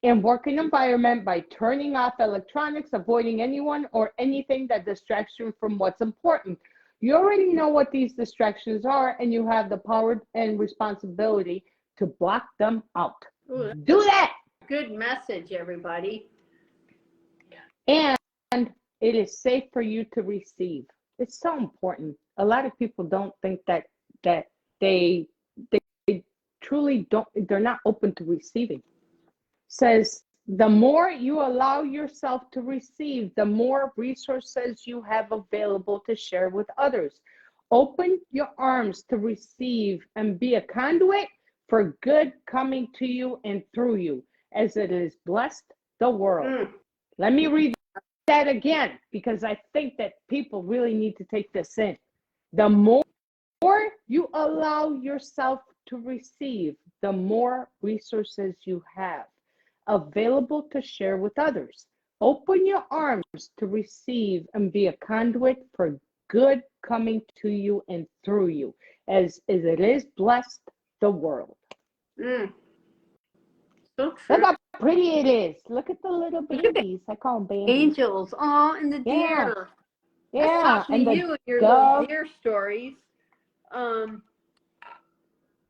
and working environment by turning off electronics, avoiding anyone or anything that distracts you from what's important. You already know what these distractions are, and you have the power and responsibility to block them out. Ooh, Do that. good message, everybody. And it is safe for you to receive. It's so important. A lot of people don't think that they truly don't, they're not open to receiving. Says the more you allow yourself to receive, the more resources you have available to share with others. Open your arms to receive and be a conduit for good coming to you and through you, as it is blessed the world. Let me read that again because I think that people really need to take this in. The more you allow yourself to receive, the more resources you have available to share with others. Open your arms to receive and be a conduit for good coming to you and through you, as it is blessed the world. Mm. So true. Look how pretty it is. Look at the little babies. I call them babies. Angels. Oh, and the Yeah. deer. I was Yeah, talking and to the you and your dove. little deer stories.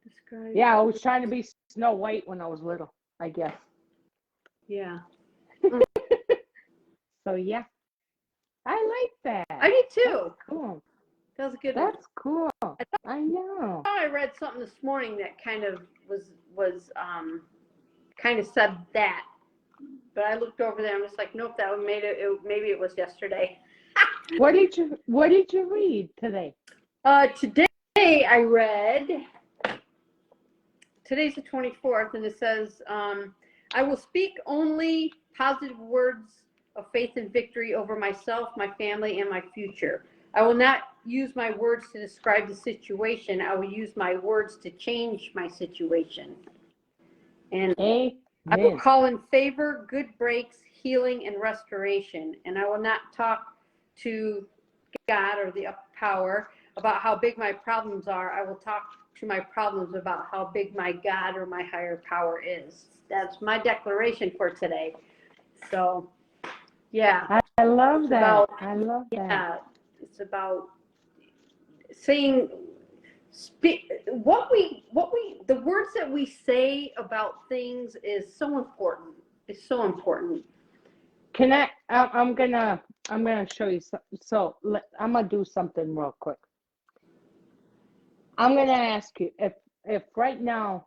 Describe. Yeah, I was trying to be Snow White when I was little, I guess. Yeah. So yeah, I like that. I do too. That's cool. That was a good one. That's cool. I know. I thought I read something this morning that kind of was kind of said that, but I looked over there and I'm just like, nope, that one made it. Maybe it was yesterday. What did you read today? Today I read. Today's the 24th, and it says, "I will speak only positive words of faith and victory over myself, my family, and my future. I will not use my words to describe the situation. I will use my words to change my situation. And I will Amen. call in favor, good breaks, healing, and restoration. And I will not talk to God or the upper power about how big my problems are. I will talk to my problems about how big my God or my higher power is." That's my declaration for today. So, yeah. I love that. About, I love that. yeah, it's about saying the words that we say about things is so important. It's so important. I'm gonna show you. So I'm gonna do something real quick. I'm gonna ask you if right now,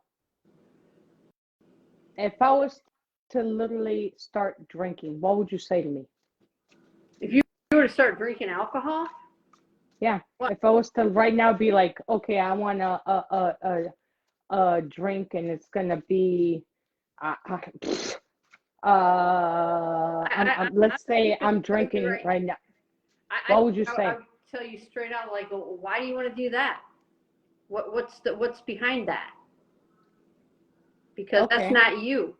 if I was to literally start drinking, what would you say to me? If you were to start drinking alcohol? Yeah. What? If I was to right now be like, okay, I want a drink and it's gonna be, let's say I'm drinking right now. What would you say? I would tell you straight out, like, why do you want to do that? What's behind that? Because Okay. that's not you.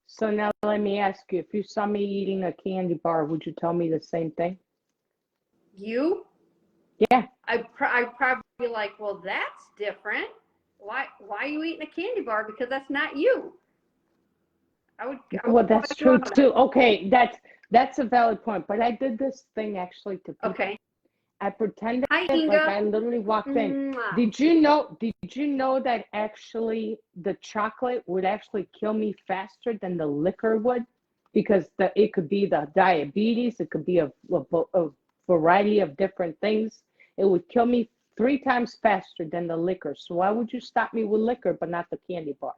So now let me ask you, if you saw me eating a candy bar, would you tell me the same thing? You? Yeah. I'd probably be like, well, that's different. Why are you eating a candy bar? Because that's not you. Well, that's true too. Okay, that's a valid point. But I did this thing actually to people. Okay. I pretended Hi, like Inga. I literally walked in. Mwah. Did you know that actually the chocolate would actually kill me faster than the liquor would? Because it could be the diabetes, it could be a variety of different things. It would kill me 3 times faster than the liquor. So why would you stop me with liquor but not the candy bar?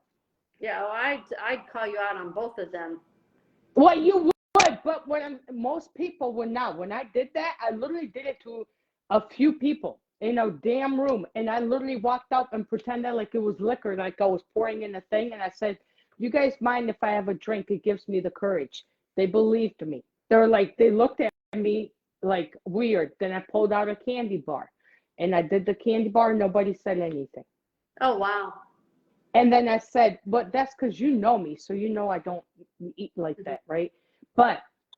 Yeah, well, I'd call you out on both of them. Well, you would, but most people would not. When I did that, I literally did it to a few people in a damn room, and I literally walked up and pretended like it was liquor, like I was pouring in a thing, and I said, "You guys mind if I have a drink? It gives me the courage." They believed me. They looked at me like weird. Then I pulled out a candy bar, and I did the candy bar. Nobody said anything. Oh, wow. And then I said, but that's because you know me, so you know I don't eat like that, right?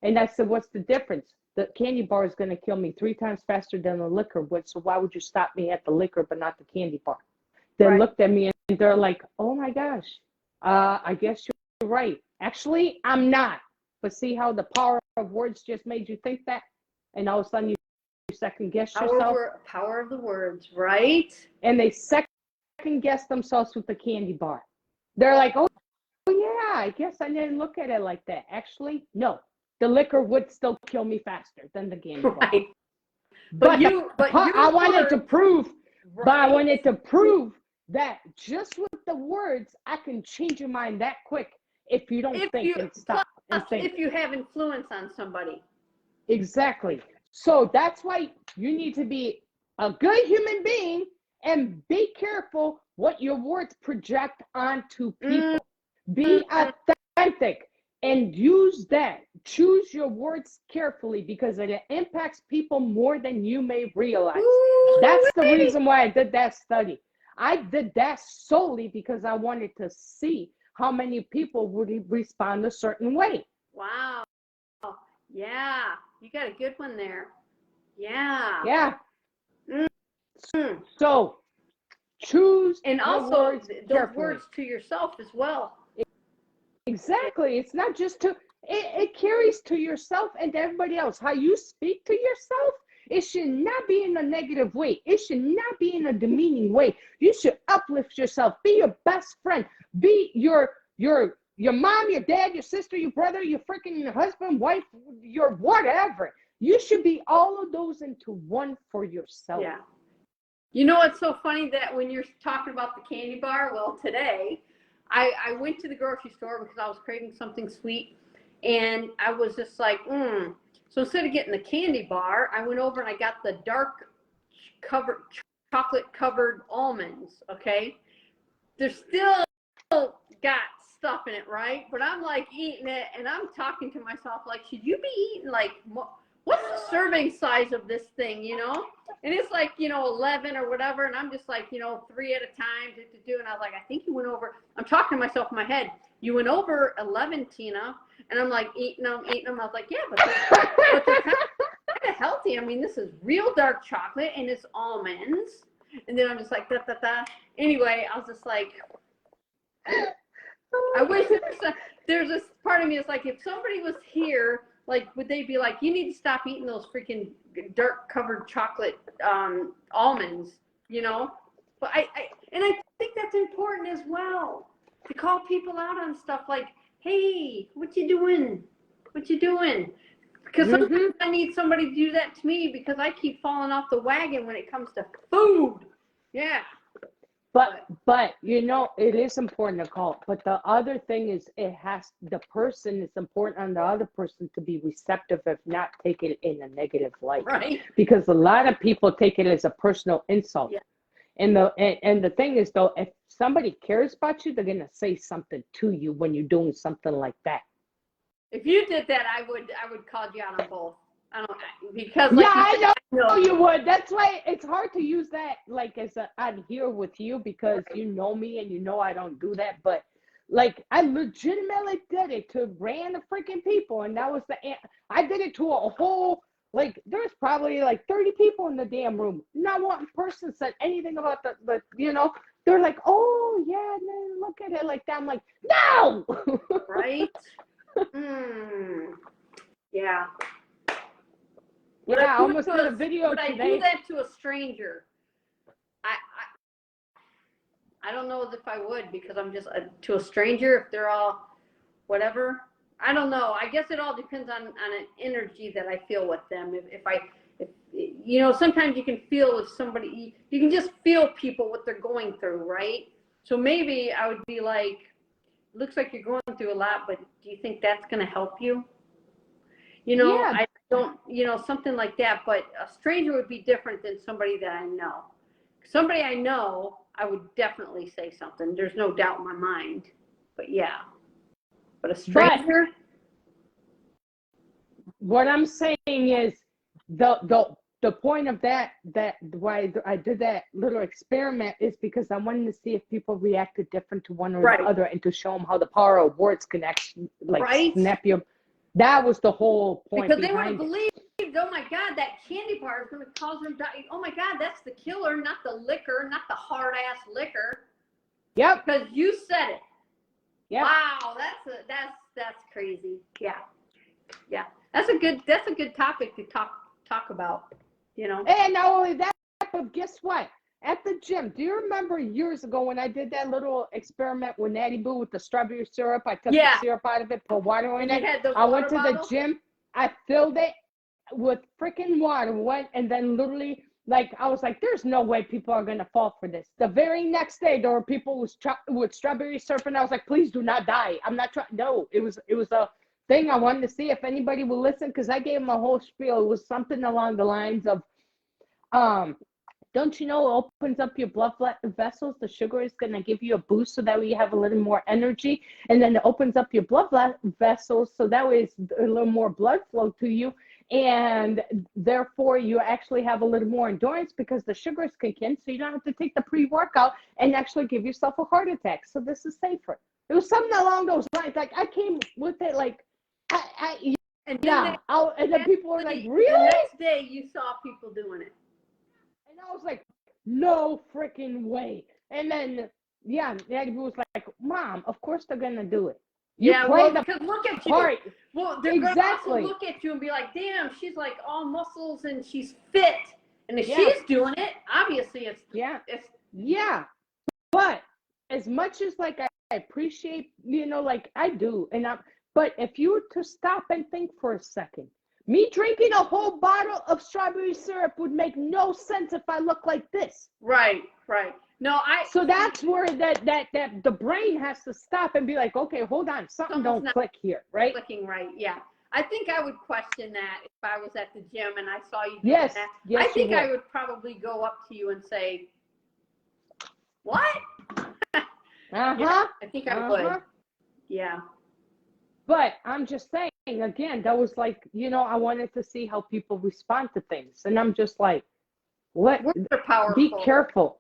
And I said, what's the difference? The candy bar is going to kill me 3 times faster than the liquor would, so why would you stop me at the liquor but not the candy bar? They looked at me and they're like, oh my gosh, I guess you're right. Actually, I'm not. But see how the power of words just made you think that? And all of a sudden you second guess yourself. Power of the words, right? And they second guess themselves with the candy bar. They're like, oh yeah, I guess I didn't look at it like that. Actually, no, the liquor would still kill me faster than the candy bar. Right. I wanted to prove, right. But I wanted to prove that just with the words, I can change your mind that quick if you don't think and stop and think. If you have influence on somebody. Exactly. So that's why you need to be a good human being and be careful what your words project onto people. Be authentic and use that. Choose your words carefully because it impacts people more than you may realize. That's the reason why I did that study. I did that solely because I wanted to see how many people would respond a certain way. Wow. Yeah. You got a good one there. Yeah. Yeah. Mm. So choose And your also words those carefully. words to yourself as well. Exactly. It's not just to, it carries to yourself and to everybody else. How you speak to yourself, it should not be in a negative way. It should not be in a demeaning way. You should uplift yourself. Be your best friend. Be your mom, your dad, your sister, your brother, your freaking husband, wife, your whatever. You should be all of those into one for yourself. Yeah. You know what's so funny that when you're talking about the candy bar? Well, today I went to the grocery store because I was craving something sweet, and I was just like, So instead of getting the candy bar, I went over and I got the dark chocolate covered almonds. Okay, they're still got stuff in it, right? But I'm like eating it, and I'm talking to myself like, should you be eating like what's the serving size of this thing, you know? And it's like, 11 or whatever. And I'm just like, 3 at a time to do. And I was like, I think you went over, I'm talking to myself in my head. You went over 11, Tina. And I'm like, eating them. I was like, yeah, but they're kind of healthy. I mean, this is real dark chocolate and it's almonds. And then I'm just like, Anyway, I was just like, I wish there's this part of me that's like, if somebody was here, like, would they be like, you need to stop eating those freaking dark covered chocolate almonds, But I think that's important as well, to call people out on stuff like, hey, what you doing? Because sometimes I need somebody to do that to me because I keep falling off the wagon when it comes to food. Yeah. But it is important to call. But the other thing is, it's important on the other person to be receptive, if not take it in a negative light. Right. Because a lot of people take it as a personal insult. Yeah. And the thing is, though, if somebody cares about you, they're gonna say something to you when you're doing something like that. If you did that, I would call you out on both. I know you would. That's why it's hard to use that like on here with you, because you know me and you know I don't do that. But like, I legitimately did it to random freaking people, and that was I did it to a whole, like, there's probably like 30 people in the damn room. Not one person said anything about the they're like, oh yeah, man, look at it like that. I'm like, no. Right. Yeah. I almost did a video today. Would I do that to a stranger? I don't know if I would, because I'm just to a stranger, if they're all whatever. I don't know. I guess it all depends on an energy that I feel with them. If sometimes you can feel with somebody, you can just feel people, what they're going through, right? So maybe I would be like, looks like you're going through a lot, but do you think that's going to help you? Yeah. I don't, something like that. But a stranger would be different than somebody that I know. Somebody I know, I would definitely say something. There's no doubt in my mind. But yeah. But a stranger? What I'm saying is the point of that why I did that little experiment is because I wanted to see if people reacted different to one or the other, and to show them how the power of words can actually snap you. That was the whole point. Because they would have believed, oh my God, that candy bar is going to cause them die. Oh my God, that's the killer, not the liquor, not the hard ass liquor. Yep. Because you said it. Yep. Wow, that's crazy. Yeah. Yeah. That's a good topic to talk about, And not only that, but guess what? At the gym, do you remember years ago when I did that little experiment with Natty Boo with the strawberry syrup? I took the syrup out of it, put water in it. I went to the gym, I filled it with freaking water, and then literally, I was like, there's no way people are going to fall for this. The very next day, there were people with strawberry syrup, and I was like, please do not die. I'm not trying. No, it was a thing. I wanted to see if anybody would listen, because I gave them a whole spiel. It was something along the lines of, Don't you know it opens up your blood vessels? The sugar is going to give you a boost so that way you have a little more energy. And then it opens up your blood vessels so that way it's a little more blood flow to you. And therefore, you actually have a little more endurance because the sugars kick in. So you don't have to take the pre-workout and actually give yourself a heart attack. So this is safer. It was something along those lines. Like I came with it like, And yeah. And then people were like, the really? next day you saw people doing it. And I was like, no freaking way. And then, yeah, Daddy was like, Mom, of course they're going to do it. You Yeah, play well, the because look at you. part. Well, they're Exactly. going to also look at you and be like, damn, she's like all muscles and she's fit. And if Yeah. she's doing it, obviously it's, Yeah. it's, Yeah. But as much as like I appreciate, you know, like I do, but if you were to stop and think for a second, me drinking a whole bottle of strawberry syrup would make no sense if I look like this. right. No, So that's where that the brain has to stop and be like, okay, hold on, something Something's don't not click here, right? clicking right. Yeah. I think I would question that if I was at the gym and I saw you doing Yes, that. yes, I think you I would probably go up to you and say, what? Uh-huh. Yeah, I think I would. Uh-huh. Yeah. But I'm just saying, again, that was like, you know, I wanted to see how people respond to things. And I'm just like, Words are powerful. be careful.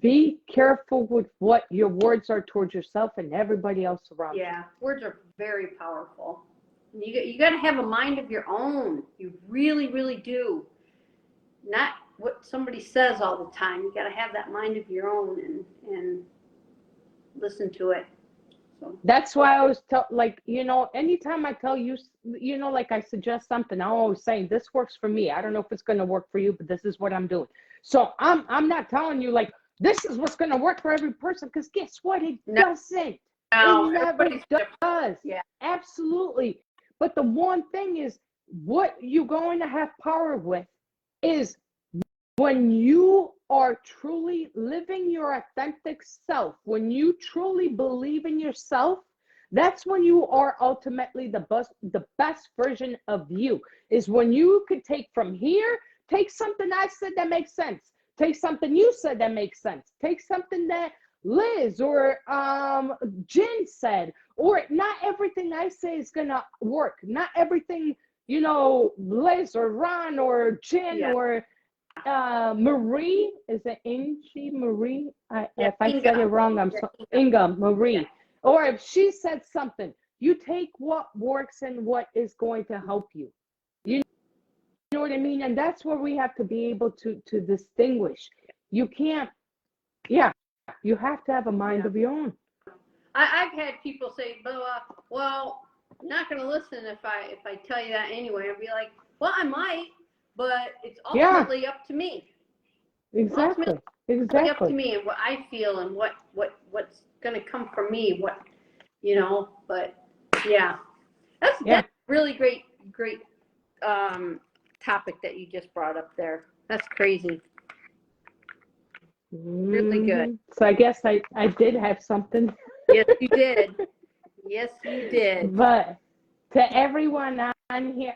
Be careful with what your words are towards yourself and everybody else around you. Yeah, words are very powerful. You got to have a mind of your own. You really, really do. Not what somebody says all the time. You got to have that mind of your own and listen to it. So That's why I always tell, like, you know, anytime I tell you, you know, like I suggest something, I'm always saying this works for me. I don't know if it's going to work for you, but this is what I'm doing. So I'm not telling you like this is what's going to work for every person, because guess what? It doesn't. no, It never does. Yeah. Absolutely. But the one thing is, what you're going to have power with is when you are truly living your authentic self, when you truly believe in yourself, that's when you are ultimately the best version of you. Is when you could take from here, take something I said that makes sense, take something you said that makes sense, take something that Liz or Jen said, or not everything I say is gonna work. Not everything, you know, Liz or Ron or Jen or Marie, is it Angie Marie? If I said it wrong, I'm sorry. Inga Marie. Yeah. Or if she said something, you take what works and what is going to help you. You know what I mean? And that's where we have to be able to distinguish. You can't, you have to have a mind of your own. I've had people say, well, I'm not going to listen if I tell you that anyway. I'd be like, well, I might, but it's ultimately up to me. Exactly. Ultimately up to me and what I feel and what's going to come from me, what, you know, but yeah. That's really great topic that you just brought up there. That's crazy. Really good. So I guess I did have something. Yes, you did. Yes, you did. But to everyone on here,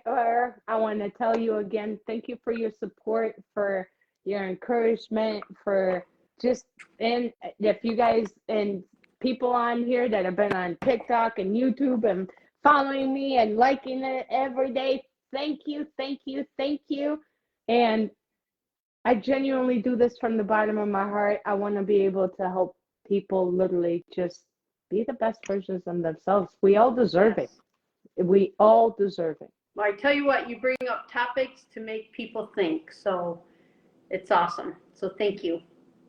I want to tell you again, thank you for your support, for your encouragement, for just, and if you guys and people on here that have been on TikTok and YouTube and following me and liking it every day, thank you. And I genuinely do this from the bottom of my heart. I want to be able to help people literally just be the best versions of themselves. We all deserve it. We all deserve it. Well, I tell you what, you bring up topics to make people think. So it's awesome. So thank you.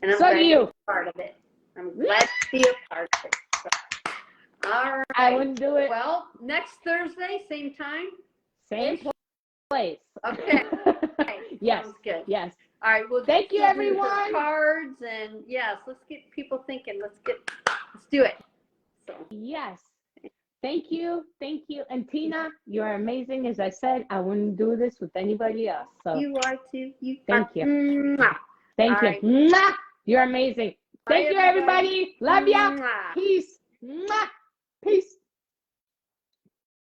And I'm glad to be a part of it. I'm glad to be a part of it. So, all right. I wouldn't do it. Well, next Thursday, same time. Same place. Okay. Yes. Sounds good. Yes. All right. Well, thank you, everyone. Cards and yes, let's get people thinking. Let's do it. So. Yes. Thank you. And Tina, you're amazing. As I said, I wouldn't do this with anybody else. So you are too. Thank you. Mwah. Thank you. Mwah. You're amazing. Thank you, everybody. Love ya. Mwah. Peace. Mwah. Peace.